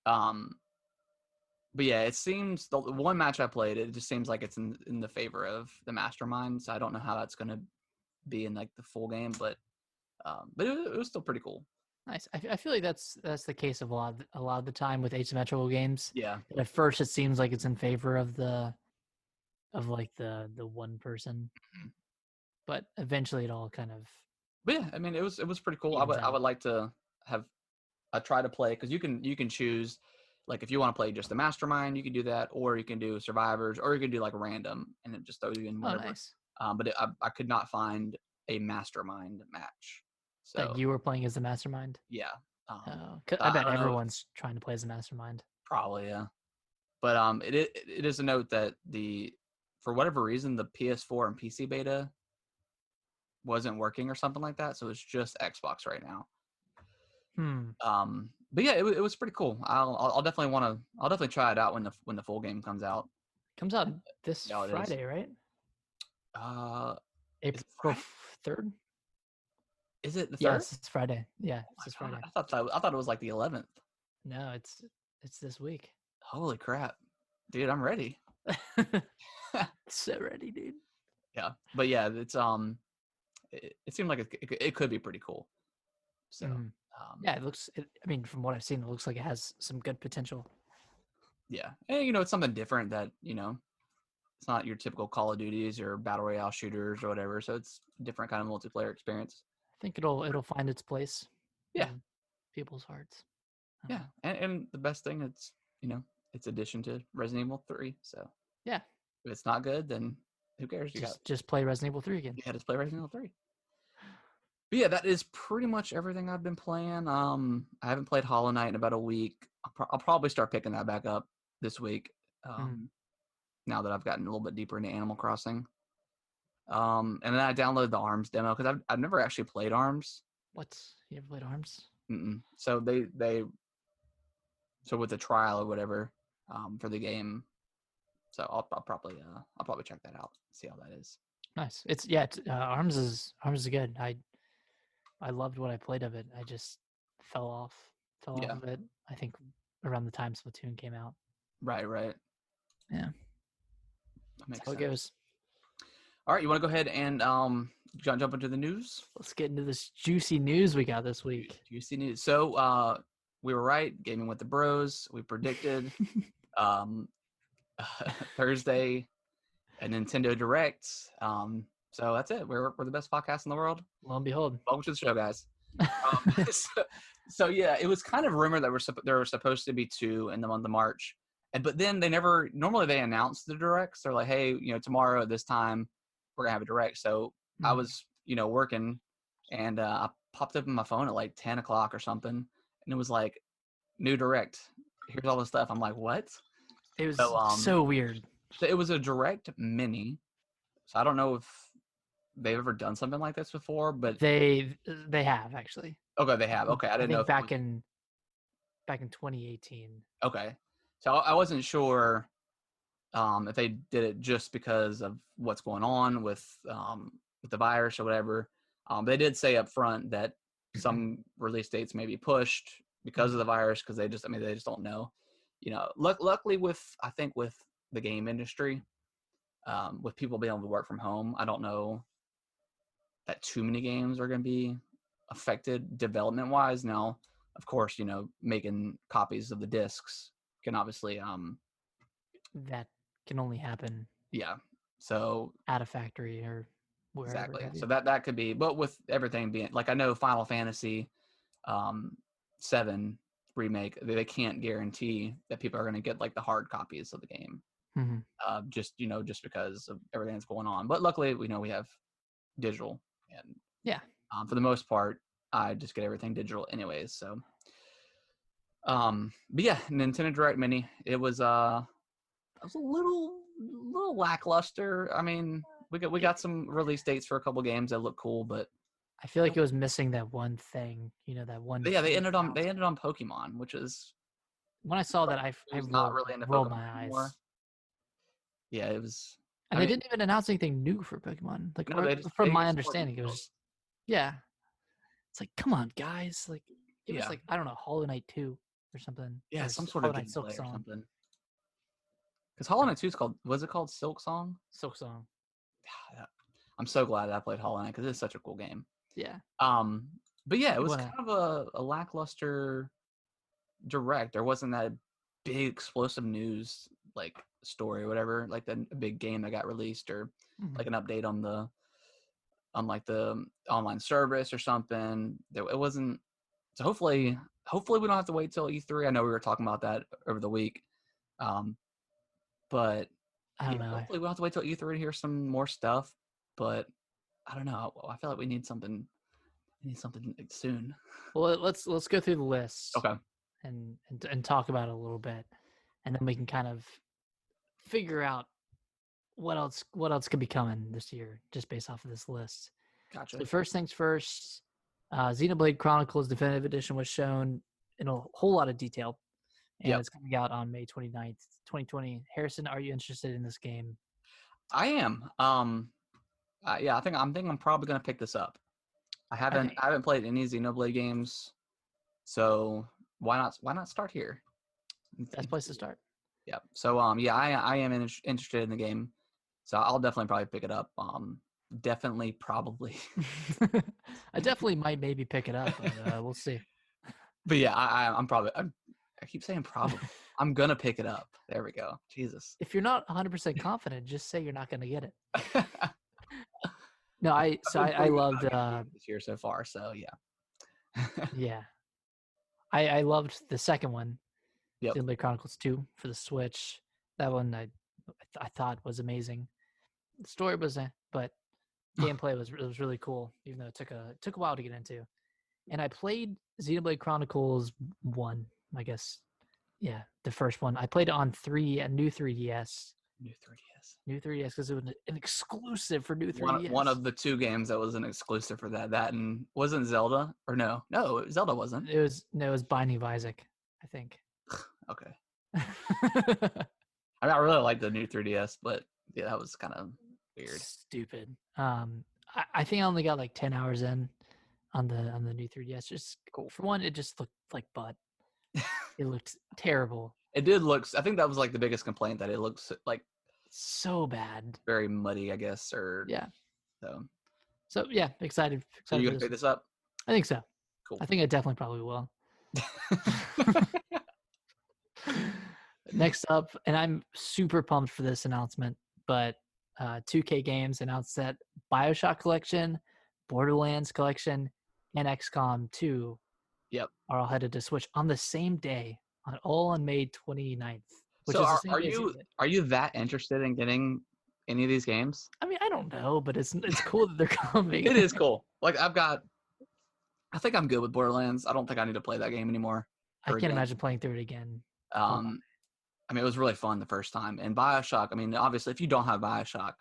But yeah, it seems the one match I played, it just seems like it's in the favor of the mastermind. So I don't know how that's gonna be in like the full game, but it was still pretty cool. Nice. I feel like that's the case of a lot of the time with asymmetrical games. Yeah. At first, it seems like it's in favor of the one person, but eventually it all kind of. But yeah, I mean, it was pretty cool. I would like to have try to play because you can choose like if you want to play just the mastermind, you can do that, or you can do survivors, or you can do like random and it just throws you in whatever. Oh, nice. But I could not find a mastermind match. So that you were playing as the mastermind? Yeah. I bet everyone's trying to play as the mastermind. Probably, yeah. But it is a note that for whatever reason the PS4 and PC beta wasn't working or something like that, so it's just Xbox right now. But yeah, it was pretty cool. I'll definitely try it out when the full game comes out. Comes out this Friday, right? Is it April Friday? 3rd. Is it the 3rd? Yes, it's Friday. Yeah, Oh it's this my God. Friday. I thought it was like the 11th. No, it's this week. Holy crap. Dude, I'm ready. So ready, dude. Yeah. But yeah, it's it seemed like it could be pretty cool. So, yeah, it looks. I mean, from what I've seen, it looks like it has some good potential. Yeah, and it's something different that it's not your typical Call of Duties or battle royale shooters or whatever. So it's a different kind of multiplayer experience. I think it'll find its place. Yeah, in people's hearts. yeah, and the best thing it's addition to Resident Evil 3. So yeah, if it's not good, then who cares? just play Resident Evil 3 again. Yeah, just play Resident Evil 3. But yeah, that is pretty much everything I've been playing. I haven't played Hollow Knight in about a week. I'll probably start picking that back up this week. Now that I've gotten a little bit deeper into Animal Crossing. And then I downloaded the ARMS demo because I've never actually played ARMS. What? You ever played ARMS? So so with the trial or whatever for the game. So I'll probably check that out, see how that is. Nice. It's ARMS is good. I loved what I played of it. I just fell off of it. I think around the time Splatoon came out. Right. Yeah. That makes That's how sense. it goes. All right, you want to go ahead and jump into the news? Let's get into this juicy news we got this week. Juicy news. So we were right. Gaming with the Bros. We predicted Thursday a Nintendo Direct. So that's it. We're the best podcast in the world. Lo and behold. Welcome to the show, guys. So yeah, it was kind of rumored that there were supposed to be 2 in the month of March, but then they never. Normally they announce the directs. They're like, hey, tomorrow at this time we're gonna have a direct. So I was working, and I popped up on my phone at like 10 o'clock or something, and it was like new direct. Here's all the stuff. I'm like, what? It was so weird. So it was a direct mini. So I don't know if they've ever done something like this before, but they have actually. Okay, they have. Okay, I didn't know. Back in 2018. Okay, so I wasn't sure if they did it just because of what's going on with the virus or whatever. They did say up front that some release dates may be pushed because of the virus because they just don't know. Luckily with the game industry, with people being able to work from home, I don't know that too many games are going to be affected development wise. Now, of course, making copies of the discs can obviously that can only happen so at a factory or wherever. Exactly. So that could be, but with everything being like, I know Final Fantasy 7 remake, they can't guarantee that people are going to get like the hard copies of the game. Just because of everything that's going on. But luckily we have digital, and for the most part I just get everything digital anyways. So but yeah, Nintendo Direct Mini, it was a little lackluster. I mean, we got some release dates for a couple games that look cool, but I feel like it was missing that one thing, that one. But yeah, they ended on Pokemon, which is, when I saw that I not really into rolled Pokemon my eyes. Anymore. Yeah, it was. And they didn't even announce anything new for Pokemon. Like, no, from my understanding, it was it's like, come on, guys! Like, it was like, I don't know, Hollow Knight 2 or something. Yeah, or some sort of Silk gameplay or Song. something. Because Hollow Knight 2 was it called Silk Song? Silk Song. I'm so glad I played Hollow Knight because it's such a cool game. Yeah. But yeah, it was kind of a lackluster direct. There wasn't that big explosive news like story or whatever, like a big game that got released, or like an update on the online service or something. It wasn't. So hopefully we don't have to wait till E3. I know we were talking about that over the week. But I don't know. Hopefully we'll have to wait till E3 to hear some more stuff. But I don't know. I feel like we need something. Soon. Well, let's go through the list. Okay. And talk about it a little bit, and then we can kind of figure out what else could be coming this year just based off of this list. Gotcha. So first things first, Xenoblade Chronicles Definitive Edition was shown in a whole lot of detail, and it's coming out on May 29th, 2020. Harrison, are you interested in this game? I am. Yeah, I'm thinking I'm probably gonna pick this up. I haven't played any Xenoblade games, so why not start here? Best place to start. Yeah. So yeah, I am interested in the game, so I'll definitely probably pick it up. Definitely probably. I definitely might maybe pick it up, but we'll see. But yeah, I keep saying probably. I'm gonna pick it up. There we go. Jesus. If you're not 100% confident, just say you're not going to get it. No, I loved this year so far. So yeah. yeah. I loved the second one, Yep. Xenoblade Chronicles 2 for the Switch. That one I thought was amazing. The story was but gameplay was really cool, even though it took a while to get into. And I played Xenoblade Chronicles 1, I guess. Yeah, the first one. I played it on a new 3DS. New 3DS because it was an exclusive for new 3DS. One of the two games that was an exclusive for that. That and wasn't Zelda or no, Zelda wasn't. It was Binding of Isaac, I think. Okay. I really like the new 3DS, but yeah, that was kind of weird. Stupid. I think I only got like 10 hours in on the new 3DS. Just cool. For one, it just looked like butt. It looked terrible. It did look. I think that was like the biggest complaint, that it looks like so bad, very muddy, I guess. Or yeah. So yeah, excited. So you gonna pick this up? I think so. Cool. I think I definitely probably will. Next up, and I'm super pumped for this announcement, but 2K Games announced that BioShock Collection, Borderlands Collection, and XCOM 2 are all headed to Switch on the same day, all on May 29th. So are you that interested in getting any of these games? I mean, I don't know, but it's cool that they're coming. It is cool. Like I think I'm good with Borderlands. I don't think I need to play that game anymore. I can't imagine playing through it again. I mean, it was really fun the first time. And BioShock, I mean, obviously, if you don't have BioShock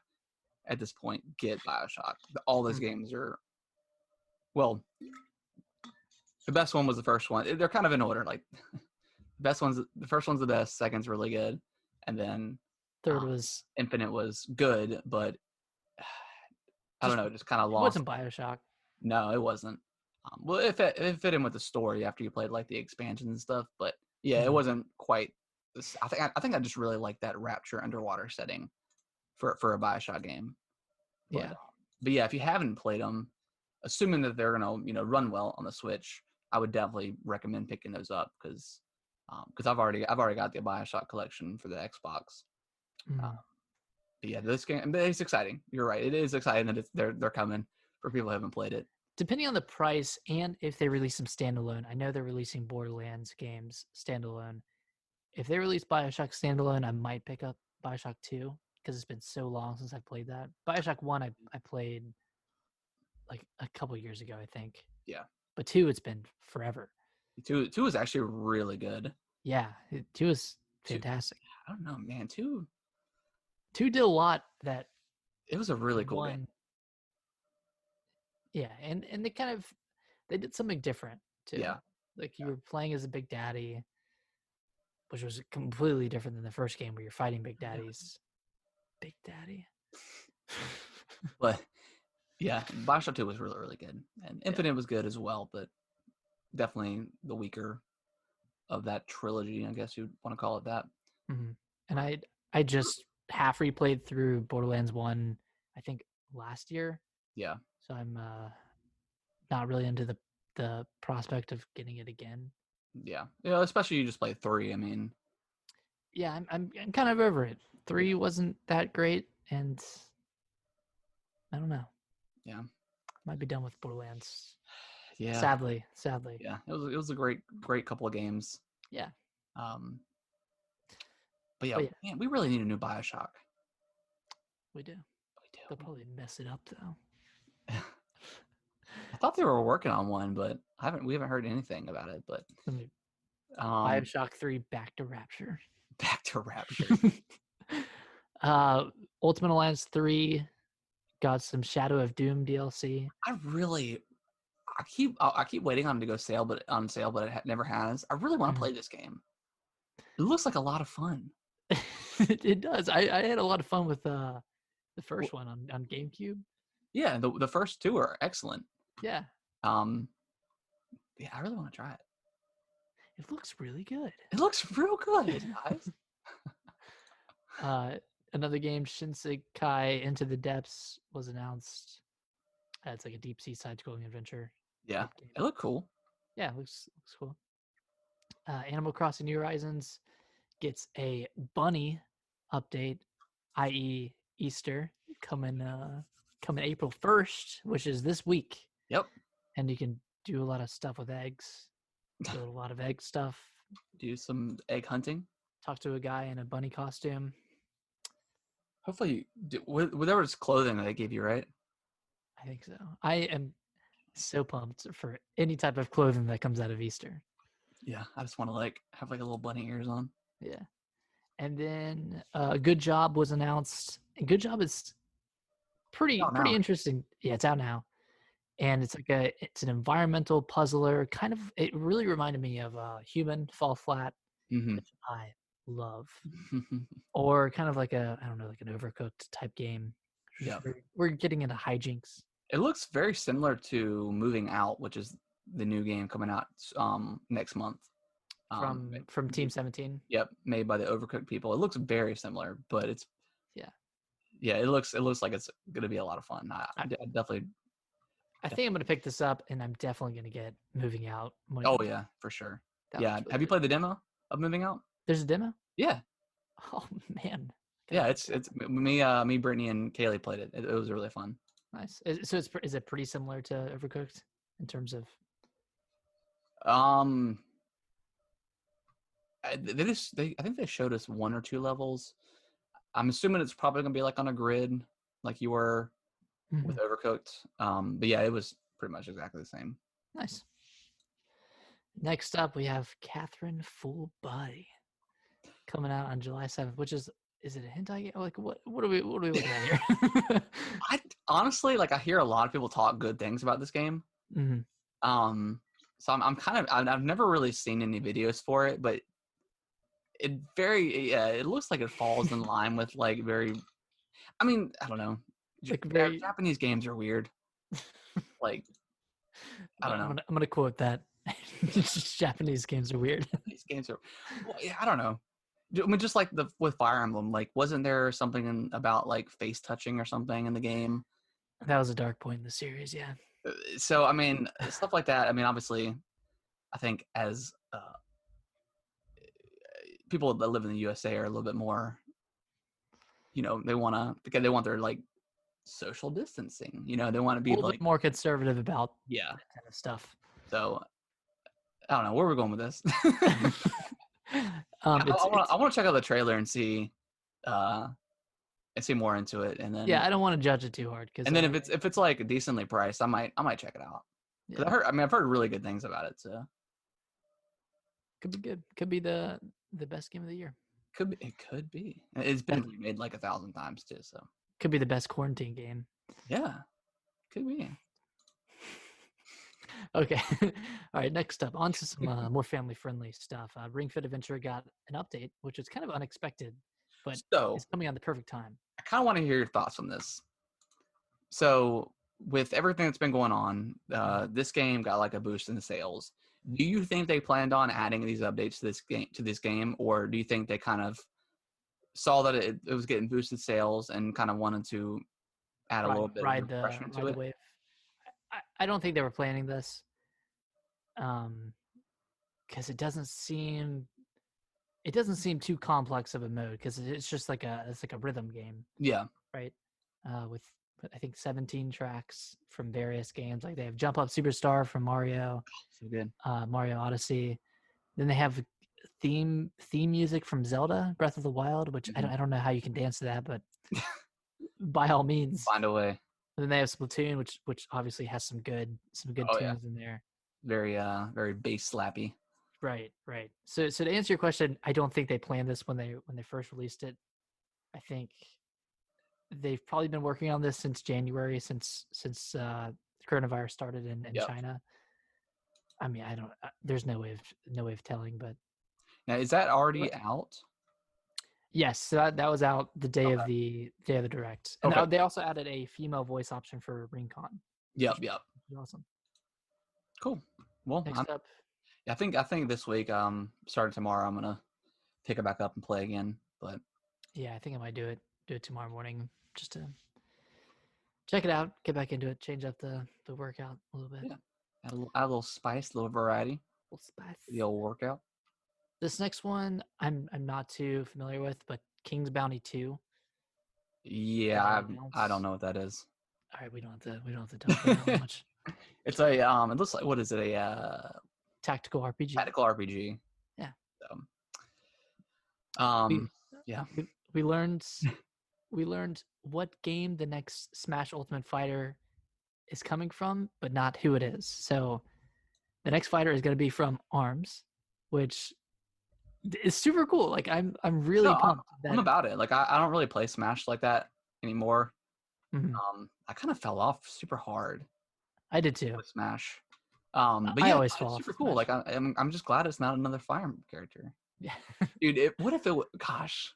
at this point, get BioShock. All those games are, well, the best one was the first one. They're kind of in order. Like, the first one's the best, second's really good, and then third was Infinite was good, but I don't know, just kind of lost. It wasn't BioShock. No, it wasn't. Well, it fit in with the story after you played like the expansions and stuff, but yeah, it wasn't quite. I think I just really like that Rapture underwater setting for a BioShock game. But yeah, if you haven't played them, assuming that they're gonna run well on the Switch, I would definitely recommend picking those up because I've already got the BioShock collection for the Xbox. But yeah, this game, it's exciting. You're right, it is exciting that they're coming for people who haven't played it. Depending on the price and if they release them standalone, I know they're releasing Borderlands games standalone. If they release BioShock standalone, I might pick up BioShock 2 because it's been so long since I played that. BioShock 1, I played like a couple years ago, I think. Yeah. But 2, it's been forever. 2 is actually really good. Yeah, 2 is fantastic. I don't know, man. 2 did a lot that... It was a really cool game. Yeah, and they did something different, too. Yeah. Like, you were playing as a Big Daddy, which was completely different than the first game where you're fighting Big Daddies. Big Daddy. But yeah, BioShock 2 was really, really good. And Infinite was good as well, but definitely the weaker of that trilogy, I guess you'd want to call it that. Mm-hmm. And I just half replayed through Borderlands 1, I think last year. Yeah. So I'm not really into the prospect of getting it again. Yeah, especially you just play 3. I mean, yeah, I'm kind of over it. 3 wasn't that great, and I don't know. Yeah, might be done with Borderlands. Yeah, sadly. Yeah, it was a great couple of games. Yeah. But yeah, man, we really need a new BioShock. We do. They'll probably mess it up though. I thought they were working on one, but we haven't heard anything about it. But BioShock 3 Back to Rapture. Back to Rapture. Ultimate Alliance 3 got some Shadow of Doom DLC. I keep waiting on it to go on sale, but it never has. I really want to play this game. It looks like a lot of fun. It does. I had a lot of fun with the first one on GameCube. Yeah, the first two are excellent. Yeah. Yeah, I really want to try it. It looks really good. It looks real good, guys. Another game, Shinsekai Into the Depths, was announced. It's like a deep sea side-scrolling adventure. Yeah, game. it looked cool. Yeah, it looks cool. Animal Crossing New Horizons gets a bunny update, i.e. Easter, coming April 1st, which is this week. Yep. And you can do a lot of stuff with eggs. Build a lot of egg stuff. Do some egg hunting. Talk to a guy in a bunny costume. Hopefully, whatever it's clothing that they give you, right? I think so. I am so pumped for any type of clothing that comes out of Easter. Yeah, I just want to have a little bunny ears on. Yeah. And then Good Job was announced. And Good Job is pretty interesting. Yeah, it's out now. And it's it's an environmental puzzler. Kind of, it really reminded me of Human Fall Flat, which I love. Or kind of like I don't know, like an Overcooked type game. Yeah. We're getting into hijinks. It looks very similar to Moving Out, which is the new game coming out next month. From Team 17. Yep, made by the Overcooked people. It looks very similar, but it's it looks like it's gonna be a lot of fun. I definitely. I think I'm gonna pick this up, and I'm definitely gonna get Moving Out. Oh yeah, for sure. Yeah, really have you played the demo of Moving Out? There's a demo. Yeah. Oh man. Yeah, it's me, Brittany, and Kaylee played it. It was really fun. Nice. So is it pretty similar to Overcooked in terms of? I think they showed us 1 or 2 levels. I'm assuming it's probably gonna be like on a grid, like you were with Overcooked. But yeah, it was pretty much exactly the same. Nice. Next up, we have Catherine Full Body coming out on July 7th, which is it a hentai game? Like what are we looking at here? I honestly I hear a lot of people talk good things about this game. So I'm kind of I've never really seen any videos for it, but it looks like it falls in line with very. I mean, I don't know. Japanese games are weird. I don't know. I'm gonna quote that. Japanese games are weird. These games are. Well, yeah, I don't know. I mean, just like with Fire Emblem, wasn't there something about face touching or something in the game? That was a dark point in the series, yeah. So I mean, stuff like that. I mean, obviously, I think as people that live in the USA are a little bit more. They want their social distancing. They want to be a little bit more conservative about that kind of stuff. So I don't know where we're going with this. I want to check out the trailer and see more into it, and then I don't want to judge it too hard and then if it's decently priced, I might check it out. Yeah. I've heard really good things about it, so could be good. Could be the best game of the year. It could be. It's been remade 1,000 times too, so could be the best quarantine game. Yeah, could be. Okay. All right. Next up, on to some more family-friendly stuff. Ring Fit Adventure got an update, which is kind of unexpected, but it's coming on the perfect time. I kind of want to hear your thoughts on this. So, with everything that's been going on, this game got a boost in the sales. Do you think they planned on adding these updates to this game, or do you think they kind of saw that it was getting boosted sales and kind of wanted to add a little bit of refreshment to it? Wave. I don't think they were planning this, because it doesn't seem too complex of a mode, because it's just it's like a rhythm game. Yeah. Right. With I think 17 tracks from various games. They have Jump Up Superstar from Mario. So good. Mario Odyssey. Then they have theme music from Zelda Breath of the Wild, which I don't know how you can dance to that, but by all means, find a way. And then they have Splatoon, which obviously has some good tunes in there. Very very bass slappy. Right. So to answer your question, I don't think they planned this when they first released it. I think they've probably been working on this since January, since coronavirus started in China. I mean, I don't. There's no way of telling, but now is that already out? Yes, so that was out the day of Okay. the direct, and Okay. they also added a female voice option for Rincon. Yep. Yep. Awesome. Cool. Well, Next up, I think this week, starting tomorrow, I'm gonna pick it back up and play again. But yeah, I think I might do it tomorrow morning just to check it out, get back into it, change up the workout a little bit. yeah, add a little spice, a little variety, A little spice. the old workout. This next one, I'm not too familiar with, but King's Bounty 2. Yeah, I don't know what that is. All right, we don't have to talk about that much. It's a it looks like, what is it, a Tactical RPG. tactical RPG. Yeah. Yeah. We learned what game the next Smash Ultimate Fighter is coming from, but not who it is. So the next fighter is going to be from ARMS, which is super cool. Like I'm really pumped. I'm about it. Like I don't really play Smash like that anymore. Mm-hmm. I kind of fell off super hard. I did too. With Smash. But I yeah, always it's fall super off cool. Smash. Like I'm just glad it's not another Fire character. Yeah. Dude, what if it was, gosh.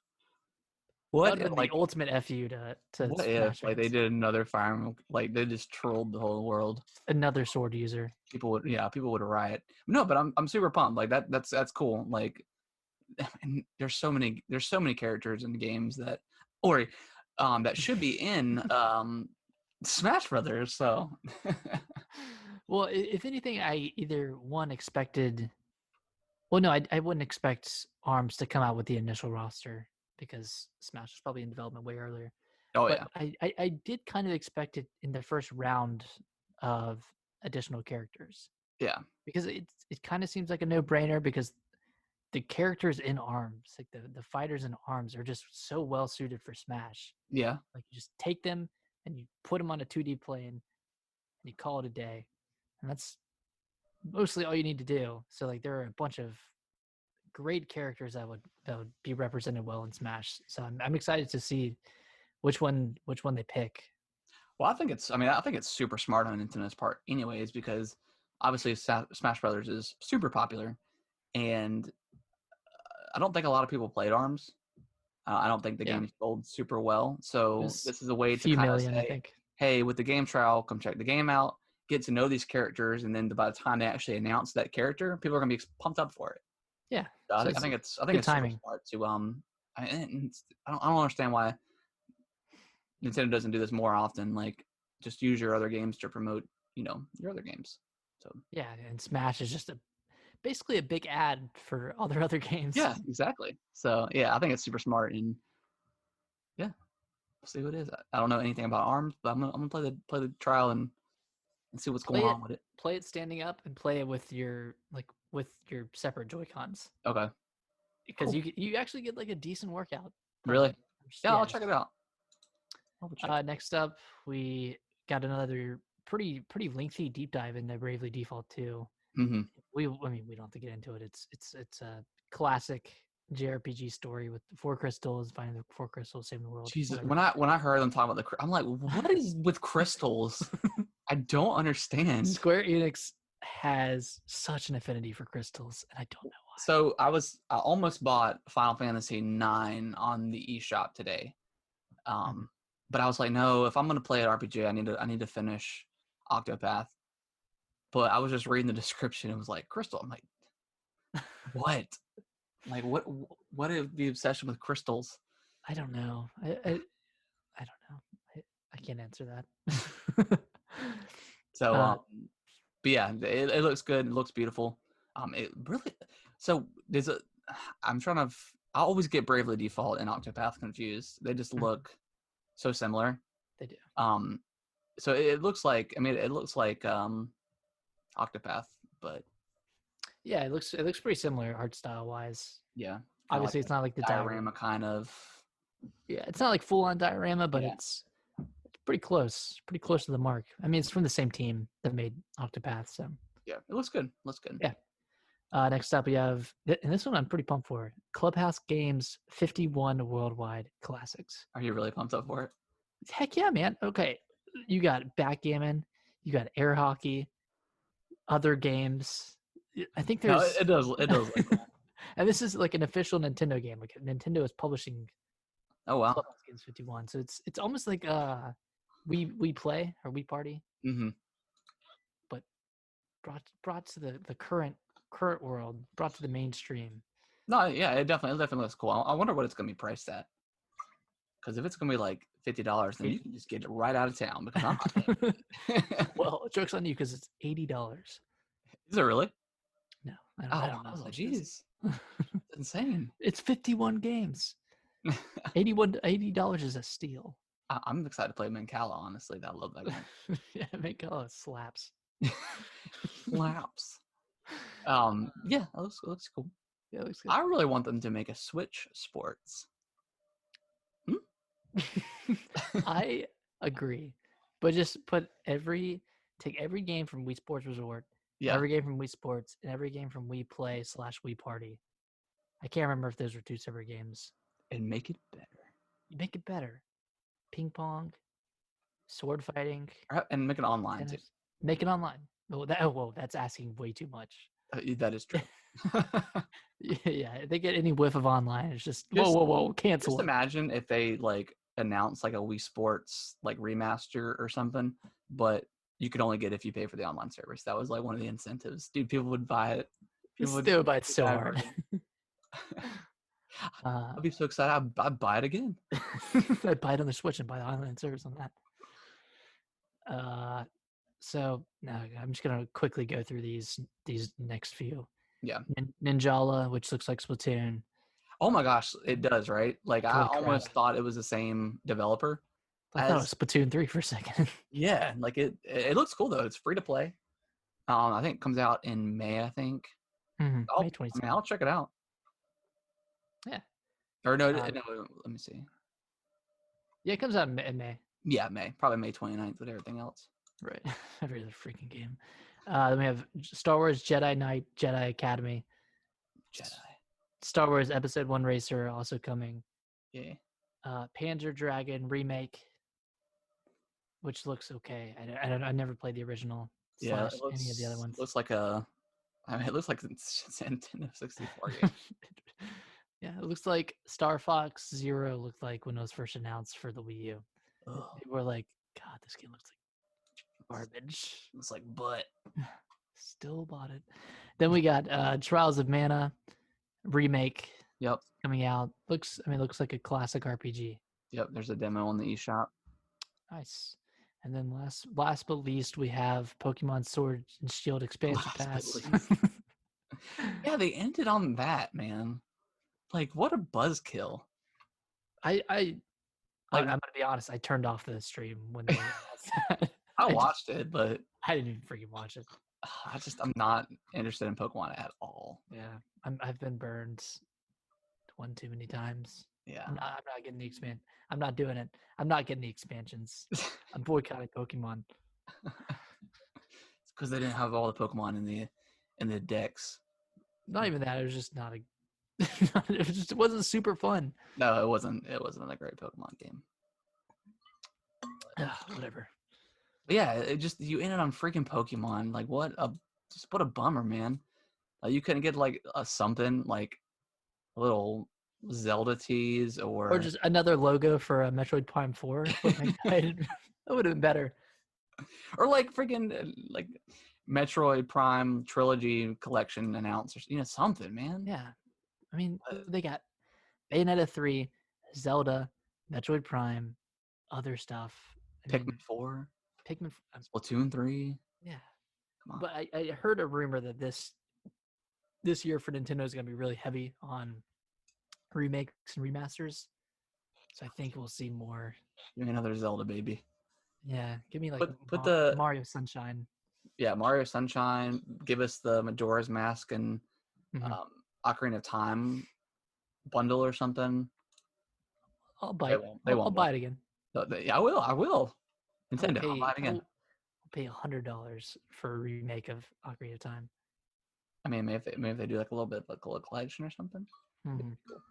What if like the ultimate FU to what Smash if like they did another Fire Emblem, like they just trolled the whole world? Another sword user. People would riot. No, but I'm super pumped. Like that's cool. Like, and there's so many characters in the games that that should be in Smash Brothers. So well, if anything, I either expected. Well, no, I wouldn't expect ARMS to come out with the initial roster because Smash was probably in development way earlier. Oh, but yeah. I did kind of expect it in the first round of additional characters. Yeah. Because it kind of seems like a no-brainer because the characters in ARMS, like the fighters in ARMS, are just so well suited for Smash. Yeah. Like you just take them and you put them on a 2D plane and you call it a day. And that's mostly all you need to do. So like there are a bunch of great characters that would be represented well in Smash. So I'm excited to see which one they pick. Well, I think it's super smart on Nintendo's part anyways, because obviously Smash Brothers is super popular, and I don't think a lot of people played ARMS. I don't think the game sold super well. So this is a way to kind of say, I think. Hey, with the game trial, come check the game out, get to know these characters, and then by the time they actually announce that character, people are gonna be pumped up for it. Yeah, so I think it's timing. Super smart to I don't understand why Nintendo doesn't do this more often. Like, just use your other games to promote, your other games. So yeah, and Smash is just basically a big ad for all their other games. Yeah, exactly. So yeah, I think it's super smart, and yeah, we'll see what it is. I don't know anything about ARMS, but I'm gonna play the trial and see what's going on with it. Play it standing up and play it with your separate Joy-Cons. Okay. Because you actually get like a decent workout. Really? Yeah, I'll check it out. Next up, we got another pretty lengthy deep dive into Bravely Default 2. Mm-hmm. We don't have to get into it. It's a classic JRPG story with the 4 crystals, finding the 4 crystals, saving the world. Jesus, when I heard them talk about I'm like, what is with crystals? I don't understand. Square Enix has such an affinity for crystals, and I don't know why. So I almost bought Final Fantasy IX on the eShop today, but I was like, no, if I'm gonna play an RPG, I need to finish Octopath. But I was just reading the description. It was like crystal. I'm like, what? Like what is the obsession with crystals? I don't know. I don't know. I can't answer that. So, but yeah, it looks good. It looks beautiful. It really. So there's I always get Bravely Default and Octopath confused. They just look so similar. They do. So it looks like Octopath, but yeah, it looks pretty similar art style wise. Yeah. Obviously, it's not like the diorama kind of. Yeah, it's not like full on diorama, but it's pretty close to the mark. I mean, it's from the same team that made Octopath, so yeah, it looks good. Yeah. Next up, we have, and this one I'm pretty pumped for, Clubhouse Games 51 Worldwide Classics. Are you really pumped up for it? Heck yeah, man. Okay, you got backgammon, you got air hockey, other games. I think there's. No, it does look cool. And this is like an official Nintendo game. Like Nintendo is publishing Oh wow. Clubhouse Games 51. So it's almost like we play or we party, Mm-hmm. but brought to the current world, brought to the mainstream. No, yeah, it definitely looks cool. I wonder what it's gonna be priced at. Because if it's gonna be like $50, then you can just get it right out of town. Because I'm not paying it. Well, joke's on you because it's $80. Is it really? No, I don't know. I was like, How much it is. geez, it's insane. It's 51 games. $80 is a steal. I'm excited to play Mancala. Honestly, I love that game. Yeah, Mancala slaps. Slaps. Yeah, that looks cool. Yeah, it looks good. I really want them to make a Switch Sports. I agree, but just take every game from Wii Sports Resort, every game from Wii Sports, and every game from Wii Play / Wii Party. I can't remember if those were two separate games. And make it better. You make it better. Ping pong, sword fighting, and make it online tennis. too. Make it online. That's asking way too much. That is true. Yeah, if they get any whiff of online, it's just whoa, cancel. Just imagine if they like announce like a Wii Sports like remaster or something, but you could only get it if you pay for the online service. That was like one of the incentives. Dude, people would buy it. They would buy it so hard. I'd be so excited. I'd buy it again. I'd buy it on the Switch and buy the online service on that. So now I'm just gonna quickly go through these next few. Yeah. Ninjala, which looks like Splatoon. Oh my gosh, it does, right? Like I Holy almost crap. thought it was the same developer. I thought it was Splatoon 3 for a second. Yeah, like it looks cool though. It's free to play. I think it comes out in May, I think. May 27th. I mean, I'll check it out. Yeah. Or no, let me see. Yeah, it comes out in May. Yeah, May. Probably May 29th with everything else. Right. Every other freaking game. Then we have Star Wars Jedi Knight, Jedi Academy. Star Wars Episode 1 Racer also coming. Yeah. Panzer Dragon Remake, which looks okay. I never played the original / any of the other ones. Looks like it looks like it's a Nintendo 64 game. Yeah, it looks like Star Fox Zero looked like when it was first announced for the Wii U. People were like, God, this game looks like garbage. It's like butt. Still bought it. Then we got Trials of Mana Remake. Yep. Coming out. Looks like a classic RPG. Yep, there's a demo on the eShop. Nice. And then last but least, we have Pokemon Sword and Shield expansion pass. Yeah, they ended on that, man. Like, what a buzzkill. I'm gonna be honest. I turned off the stream when they announced that. I watched it, but I didn't even freaking watch it. I'm not interested in Pokemon at all. Yeah, I've been burned one too many times. Yeah, I'm not getting the expansion. I'm not doing it. I'm not getting the expansions. I'm boycotting Pokemon. It's because they didn't have all the Pokemon in the decks. Not even that. It was just not a. It wasn't super fun. No, it wasn't. It wasn't a great Pokemon game. Whatever. But yeah, you ended on freaking Pokemon. Like what a bummer, man. Like you couldn't get like something like a little Zelda tease or just another logo for a Metroid Prime 4. That would have been better. Or like freaking like Metroid Prime trilogy collection announcers. Something, man. Yeah. I mean, they got Bayonetta 3, Zelda, Metroid Prime, other stuff. Pikmin 4. Splatoon 3. Yeah. Come on. But I heard a rumor that this year for Nintendo is going to be really heavy on remakes and remasters. So I think we'll see more. Give me another Zelda, baby. Yeah. Give me like put the Mario Sunshine. Yeah, Mario Sunshine. Give us the Majora's Mask and Ocarina of Time bundle or something. I'll buy it. I'll buy it again. I will. Nintendo, I'll buy it again. I'll pay $100 for a remake of Ocarina of Time. I mean, maybe if they do like a little bit like a collection or something. Mm-hmm. Cool.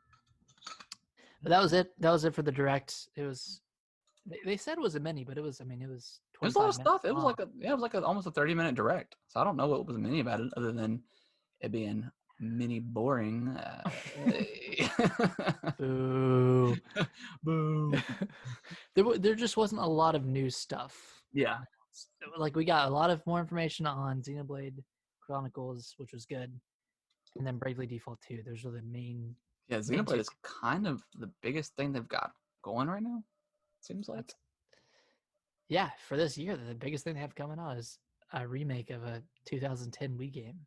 But that was it. That was it for the direct. It was. They said it was a mini, but it was. I mean, it was. There's a lot of stuff. It was like almost a 30-minute direct. So I don't know what was mini about it, other than it being mini boring. Boo. Boo. There just wasn't a lot of new stuff. Yeah. Like we got a lot of more information on Xenoblade Chronicles, which was good, and then Bravely Default 2. Those are the main. Yeah, Xenoblade is kind of the biggest thing they've got going right now. Seems like. Yeah, for this year, the biggest thing they have coming out is a remake of a 2010 Wii game,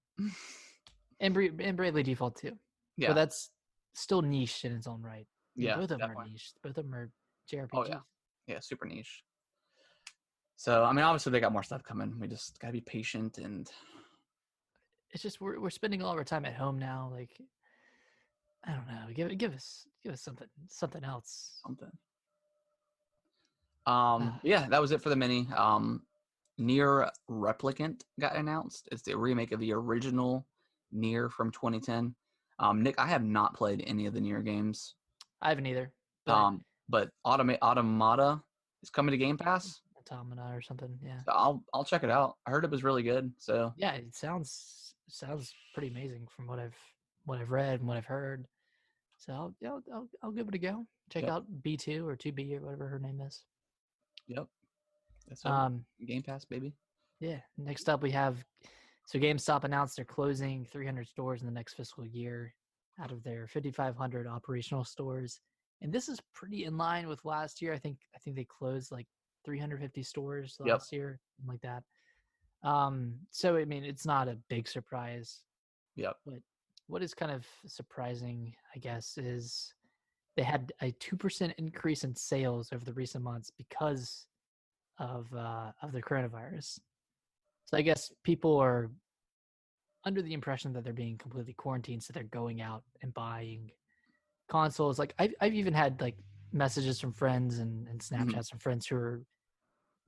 and Bravely Default 2. Yeah. But that's still niche in its own right. Yeah, both of them definitely. are niche. Both of them are JRPGs. Oh yeah, yeah, super niche. So I mean, obviously they got more stuff coming. We just gotta be patient, and it's just we're spending all of our time at home now. Like I don't know, give us something else. Something. Yeah, that was it for the mini. Nier Replicant got announced. It's the remake of the original Nier from 2010. Nick, I have not played any of the Nier games. I haven't either. But Automata is coming to Game Pass. Automata or something, yeah. So I'll check it out. I heard it was really good. So yeah, it sounds pretty amazing from what I've read and what I've heard. So I'll give it a go. Check out B2 or 2B or whatever her name is. Yep. That's Game Pass, baby. Yeah. Next up we have GameStop announced they're closing 300 stores in the next fiscal year out of their 5,500 operational stores. And this is pretty in line with last year. I think they closed like 350 stores last year, something like that. So I mean, it's not a big surprise. Yep. But what is kind of surprising, I guess, is they had a 2% increase in sales over the recent months because of the coronavirus. So I guess people are under the impression that they're being completely quarantined, so they're going out and buying consoles. Like I've even had like messages from friends and Snapchats from friends who are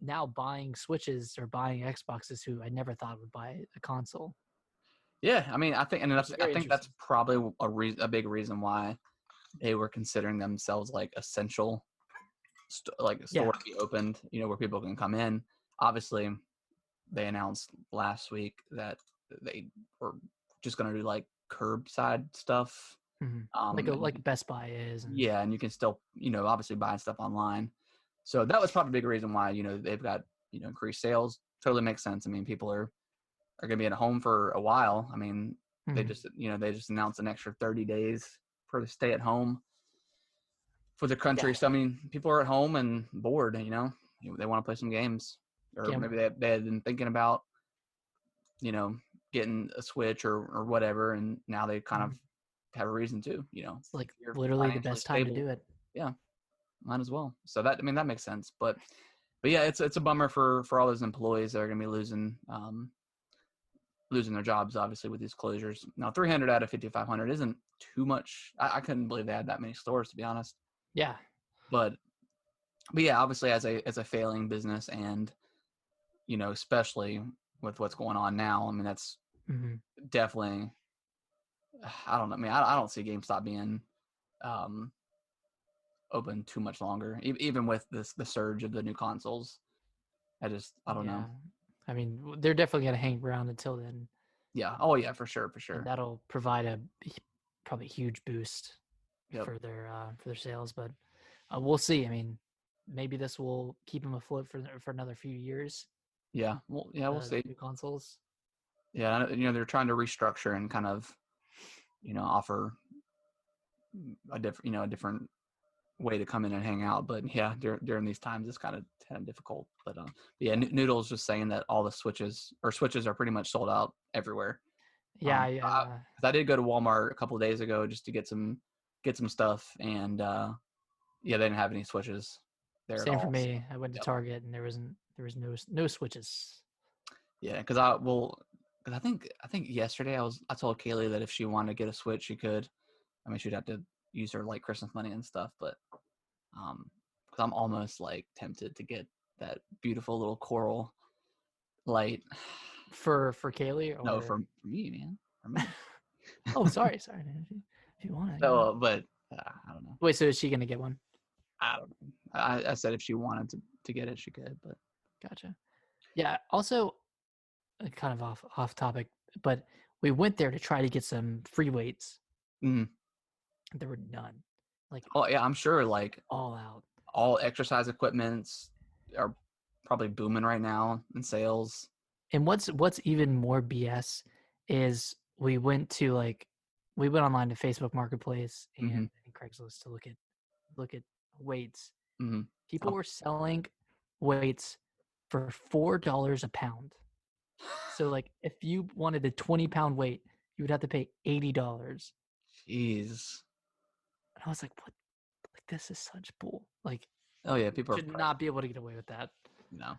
now buying Switches or buying Xboxes who I never thought would buy a console. Yeah, I mean, I think that's probably a big reason why they were considering themselves like essential, like a store to be opened, where people can come in. Obviously, they announced last week that they were just going to do like curbside stuff, like Best Buy is. And you can still, obviously buy stuff online. So that was probably a big reason why they've got increased sales. Totally makes sense. I mean, people are going to be at home for a while. I mean, they just announced an extra 30 days for the stay at home for the country. So I mean, people are at home and bored. They want to play some games, or maybe they had been thinking about getting a Switch or whatever, and now they kind of have a reason to. It's like literally the best time to do it. Yeah, might as well. So that makes sense. But yeah, it's a bummer for all those employees that are going to be losing their jobs, obviously, with these closures. Now, 300 out of 5,500 isn't too much. I couldn't believe they had that many stores, to be honest. Yeah. But yeah, obviously, as a failing business, and especially with what's going on now, I mean, that's definitely. I don't know. I mean, I don't see GameStop being open too much longer, even with the surge of the new consoles. I don't know. I mean, they're definitely going to hang around until then. Yeah. Oh, yeah, for sure. And that'll provide a probably huge boost for their sales. But we'll see. I mean, maybe this will keep them afloat for another few years. Yeah. Well, yeah, we'll see. New consoles. Yeah, they're trying to restructure and kind of, offer a different way to come in and hang out. But yeah, during these times, it's kind of difficult. But yeah, Noodle's just saying that all the switches are pretty much sold out everywhere. Yeah, I did go to Walmart a couple of days ago just to get some stuff, and they didn't have any switches there. Same for me. I went to Target and there was no switches. Yeah, because I think yesterday I told Kaylee that if she wanted to get a Switch, she could. I mean, she'd have to use her like Christmas money and stuff, but because I'm almost like tempted to get that beautiful little coral light for Kaylee, or no, for me, man, for me. Oh, sorry, man. If you want it. So, but I don't know. Wait, so is she gonna get one? I don't know. I said if she wanted to get it, she could, but gotcha. Yeah. Also, kind of off topic, but we went there to try to get some free weights. Mm. There were none. Like, oh yeah, I'm sure like all out. all exercise equipments are probably booming right now in sales. And what's even more BS is we went online to Facebook Marketplace Mm-hmm. and Craigslist to look at weights. Mm-hmm. People were selling weights for $4 a pound. So like if you wanted a 20-pound weight, you would have to pay $80. Jeez. And I was like, what? Like, this is such bull. Like, Oh yeah, people are should not be able to get away with that. no.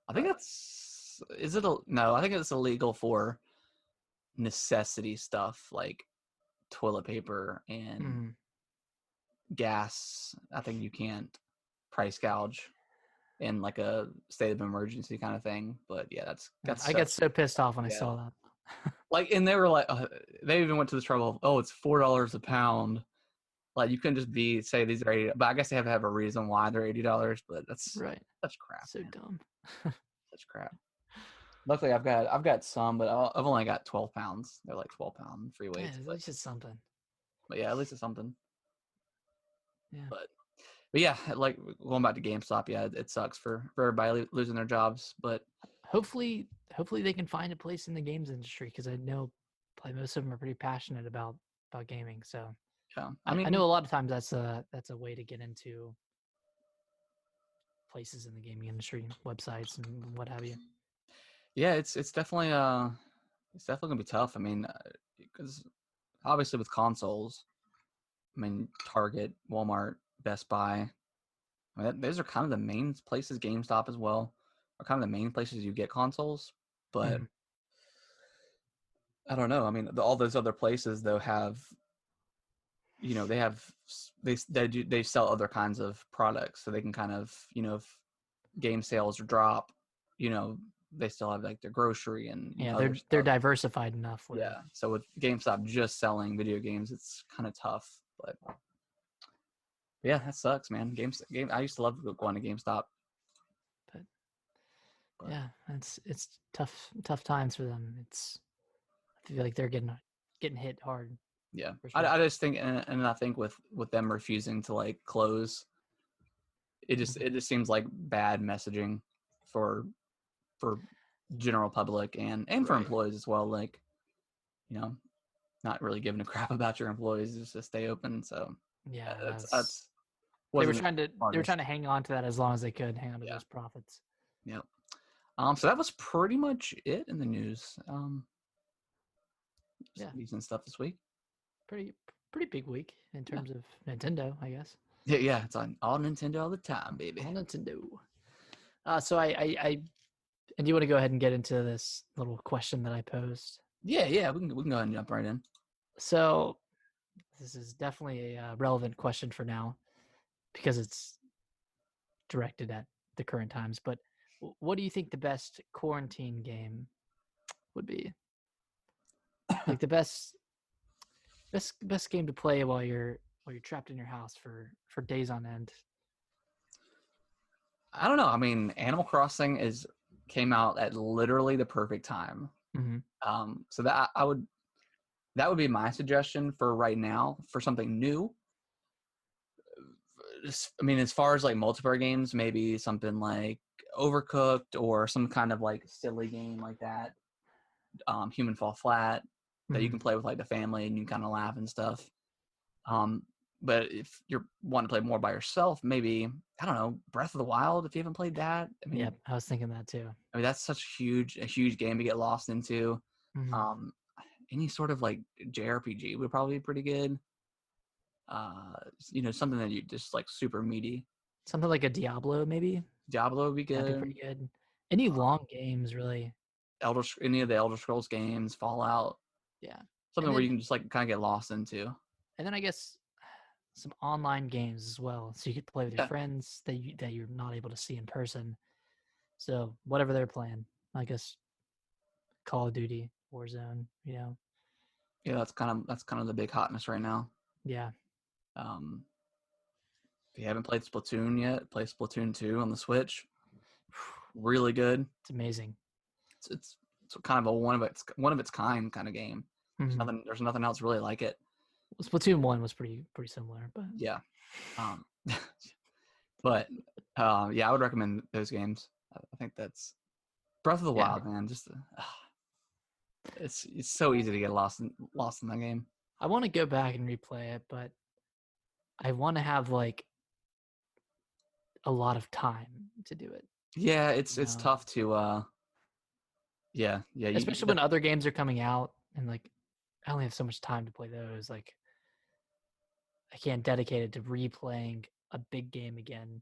I think no, I think it's illegal for necessity stuff like toilet paper and gas. I think you can't price gouge in like a state of emergency kind of thing. But yeah, that's I got so pissed off when I yeah. saw that. Like, and they were like, they even went to the trouble of, oh, it's $4 a pound. Like, you couldn't just say these are 80, but I guess they have to have a reason why they're $80. But that's right. Such crap. So man. dumb. Such crap. Luckily, I've got some, but I've only got 12 pounds. They're like 12-pound free weights. Yeah, at least it's something. But yeah, at least it's something. Yeah. But yeah, like going back to GameStop, yeah, it sucks for everybody losing their jobs. But hopefully they can find a place in the games industry because I know probably most of them are pretty passionate about gaming. So yeah, I know a lot of times that's a way to get into places in the gaming industry, websites and what have you. Yeah, it's definitely gonna be tough. I mean, because obviously with consoles, I mean Target, Walmart, Best Buy, I mean, those are kind of the main places. GameStop as well are kind of the main places you get consoles. But I don't know. I mean, all those other places though have, they sell other kinds of products, so they can kind of, if game sales drop, they still have like their grocery and other stuff. They're diversified enough. Yeah. So with GameStop just selling video games, it's kind of tough. But yeah, that sucks, man. I used to love going to GameStop. But yeah, it's tough times for them. I feel like they're getting hit hard. Yeah, sure. I just think, and I think with them refusing to like close, it just seems like bad messaging for general public and for employees as well. Like, not really giving a crap about your employees just to stay open. So yeah, that's they were trying to hang on to that as long as they could, hang on to those profits. Yep. So that was pretty much it in the news. Decent stuff this week. Pretty big week in terms of Nintendo, I guess. Yeah, it's on all Nintendo all the time, baby. All Nintendo. So I and do you want to go ahead and get into this little question that I posed? Yeah, we can go ahead and jump right in. So this is definitely a relevant question for now because it's directed at the current times. But what do you think the best quarantine game would be? Like the best game to play while you're trapped in your house for days on end. I don't know. I mean, Animal Crossing came out at literally the perfect time. So that would be my suggestion for right now for something new. I mean, as far as like multiplayer games, maybe something like Overcooked or some kind of like silly game like that. Human Fall Flat that you can play with like the family and you kind of laugh and stuff. But if you're wanting to play more by yourself, maybe, I don't know, Breath of the Wild, if you haven't played that. I mean, yeah, I was thinking that too. I mean, that's such a huge game to get lost into. Any sort of like JRPG would probably be pretty good. Something that you just like super meaty. Something like a Diablo, maybe. Diablo would be good. That'd be pretty good. Any long games, really. Any of the Elder Scrolls games, Fallout. Yeah. Something where you can just like kind of get lost into. And then I guess some online games as well, so you could play with your friends that you're not able to see in person. So whatever they're playing, I guess Call of Duty, Warzone, Yeah, that's kind of the big hotness right now. Yeah. If you haven't played Splatoon yet, play Splatoon 2 on the Switch. Really good. It's amazing. It's it's kind of a one of its kind kind of game. There's nothing else really like it. Splatoon 1 was pretty similar, but yeah. But yeah, I would recommend those games. I think that's Breath of the Wild, man. Just it's so easy to get lost in that game. I want to go back and replay it, but I want to have like a lot of time to do it. Yeah, it's tough to yeah. Especially when other games are coming out and like I only have so much time to play those. Like I can't dedicate it to replaying a big game again.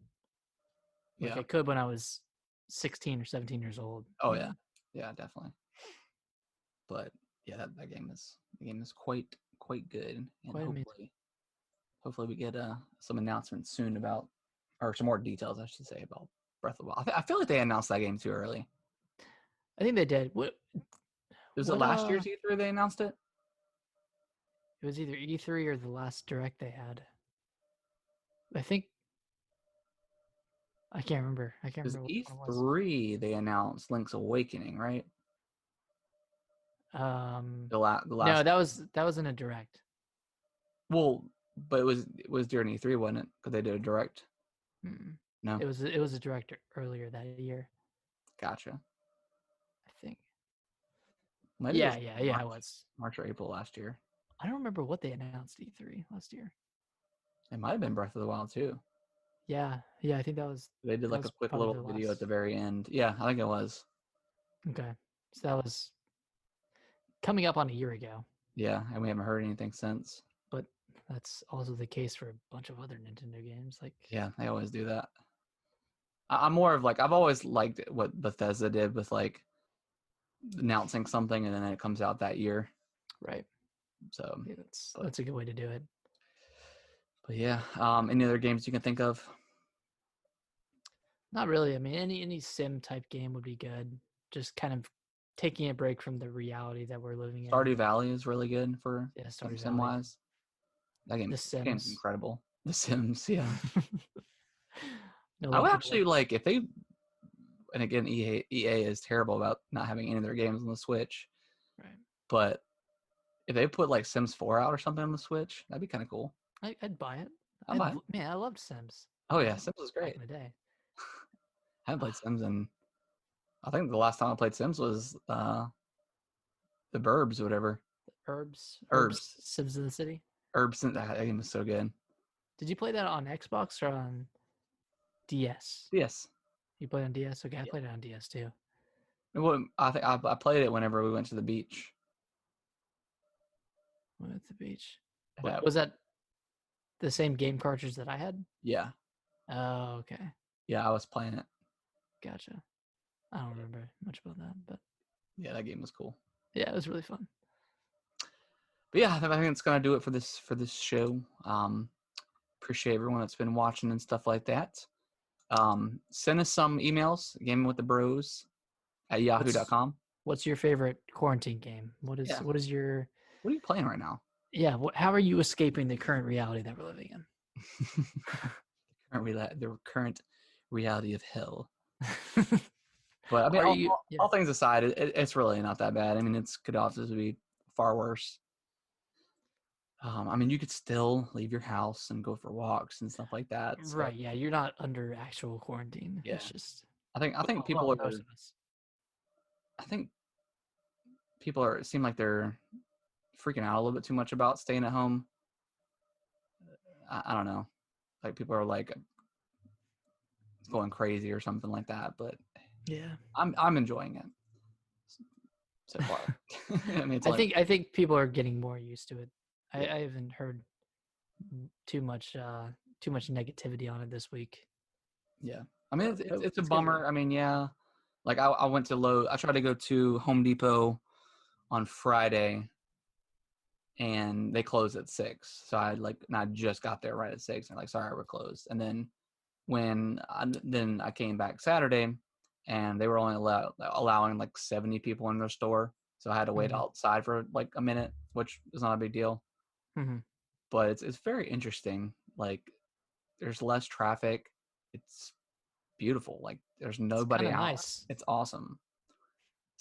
Like I could when I was 16 or 17 years old. Oh yeah. Yeah, definitely. But yeah, that game is quite good, and hopefully we get some announcements soon about, or some more details, I should say, about Breath of the Wild. I feel like they announced that game too early. I think they did. Was it last year's E3 they announced it? It was either E3 or the last Direct they had. I think I can't remember. E3 they announced Link's Awakening, right? The last. No, that was in a Direct. Well, but it was during E3, wasn't it? Because they did a Direct. No, it was a Direct earlier that year. Gotcha. I think. Maybe it was March or April last year. I don't remember what they announced E3 last year. It might have been Breath of the Wild too. Yeah, I think that was. They did like a quick little video at the very end. Yeah, I think it was. Okay, so that was coming up on a year ago. Yeah, and we haven't heard anything since. But that's also the case for a bunch of other Nintendo games. Like, yeah, they always do that. I'm more of like, I've always liked what Bethesda did with like announcing something and then it comes out that year. Right. So yeah, that's a good way to do it. But yeah, any other games you can think of? Not really. I mean, any sim type game would be good. Just kind of taking a break from the reality that we're living in. Stardew Valley is really good for sim wise. That game's incredible. The Sims, yeah. I would actually like if they, and again, EA is terrible about not having any of their games on the Switch. Right. But if they put like Sims 4 out or something on the Switch, that'd be kind of cool. I'd buy it. Man, I loved Sims. Oh yeah, Sims was great. Back in the day. I haven't played Sims in, I think the last time I played Sims was the Burbs or whatever. Herbs. Sims in the City. Herbs, that game was so good. Did you play that on Xbox or on DS? DS. You played on DS? Okay, I played it on DS too. Well, I think I played it whenever we went to the beach. Went to the beach. Was that the same game cartridge that I had? Yeah. Oh, okay. Yeah, I was playing it. Gotcha. I don't remember much about that, but yeah, that game was cool. Yeah, it was really fun. But yeah, I think it's gonna do it for this show. Appreciate everyone that's been watching and stuff like that. Send us some emails, gamingwiththebros@yahoo.com. What's your favorite quarantine game? What is your What are you playing right now? Yeah, how are you escaping the current reality that we're living in? The current reality of hell. But I mean, all things aside, it's really not that bad. I mean, it could obviously be far worse. I mean, you could still leave your house and go for walks and stuff like that. So. Right? Yeah, you're not under actual quarantine. Yeah. It's just. I think people are. I think people seem like they're freaking out a little bit too much about staying at home. I don't know. Like people are like going crazy or something like that, but yeah, I'm enjoying it so far. I mean, I think people are getting more used to it. I haven't heard too much negativity on it this week. Yeah, I mean it's a bummer. I mean, yeah, like I went to I tried to go to Home Depot on Friday, and they closed at 6. So I just got there right at 6, and sorry, we're closed. And then when I came back Saturday, and they were only allowing 70 people in their store, so I had to wait outside for a minute, which is not a big deal. Mm-hmm. But it's very interesting. There's less traffic. It's beautiful. There's nobody out. Nice. It's awesome.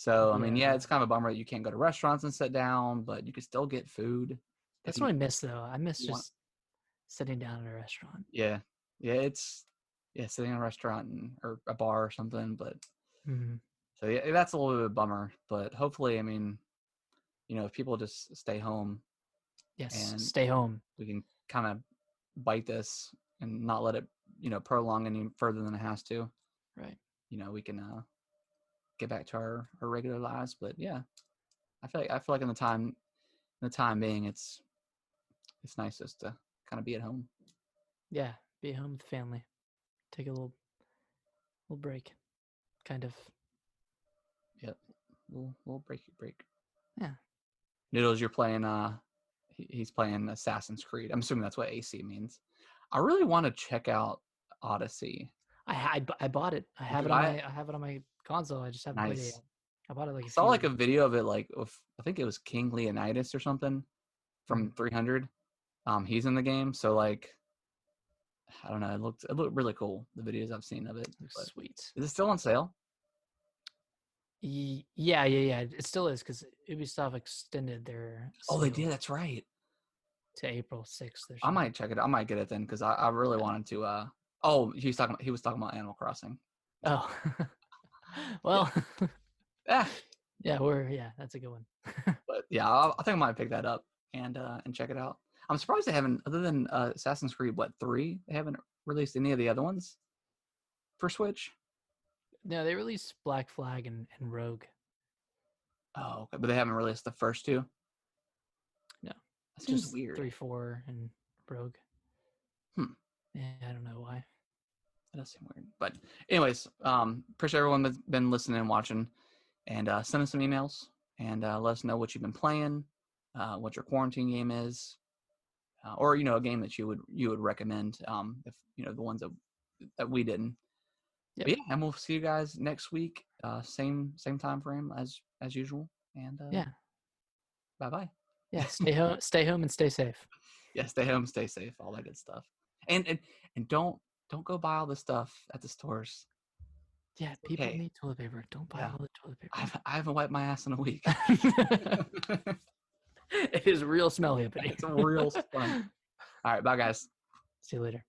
So I mean, yeah, it's kind of a bummer that you can't go to restaurants and sit down, but you can still get food. That's what I miss, though. I miss just sitting down at a restaurant. Yeah, it's sitting in a restaurant or a bar or something. But so yeah, that's a little bit of a bummer. But hopefully, I mean, if people just stay home, and stay home, we can kind of bite this and not let it prolong any further than it has to. Right. We can get back to our regular lives. But yeah, I feel like in the time being, it's nice just to kind of be at home. Yeah, be at home with the family. Take a little break, kind of. Yep, little break. Yeah. Noodles, you're playing. He's playing Assassin's Creed. I'm assuming that's what AC means. I really want to check out Odyssey. I bought it. I have it on my console. I just haven't played it yet. I bought it I saw like a video of it, like I think it was King Leonidas or something from 300. He's in the game, so like I don't know. It looked really cool. The videos I've seen of it. Sweet. Is it still on sale? Yeah. It still is because Ubisoft extended their. Oh, they did. That's right. To April 6th. I might check it. I might get it then because I really wanted to. Oh, he was talking about Animal Crossing. Oh, well. Yeah. Yeah, that's a good one. But yeah, I think I might pick that up and check it out. I'm surprised they haven't, other than Assassin's Creed 3, they haven't released any of the other ones for Switch. No, they released Black Flag and Rogue. Oh, okay, but they haven't released the first two. No, that seems weird. 3, 4, and Rogue. Yeah, I don't know why. That does seem weird. But anyways, appreciate everyone that's been listening and watching, and send us some emails and let us know what you've been playing, what your quarantine game is, or a game that you would recommend. If the ones that we didn't. Yep. But yeah, and we'll see you guys next week. Same time frame as usual. And yeah, bye. Yeah, stay home and stay safe. Yeah, stay home, stay safe, all that good stuff. And don't go buy all the stuff at the stores. Yeah, people need toilet paper. Don't buy all the toilet paper. I haven't wiped my ass in a week. It is real smelly up in here. It's real fun. All right, bye guys. See you later.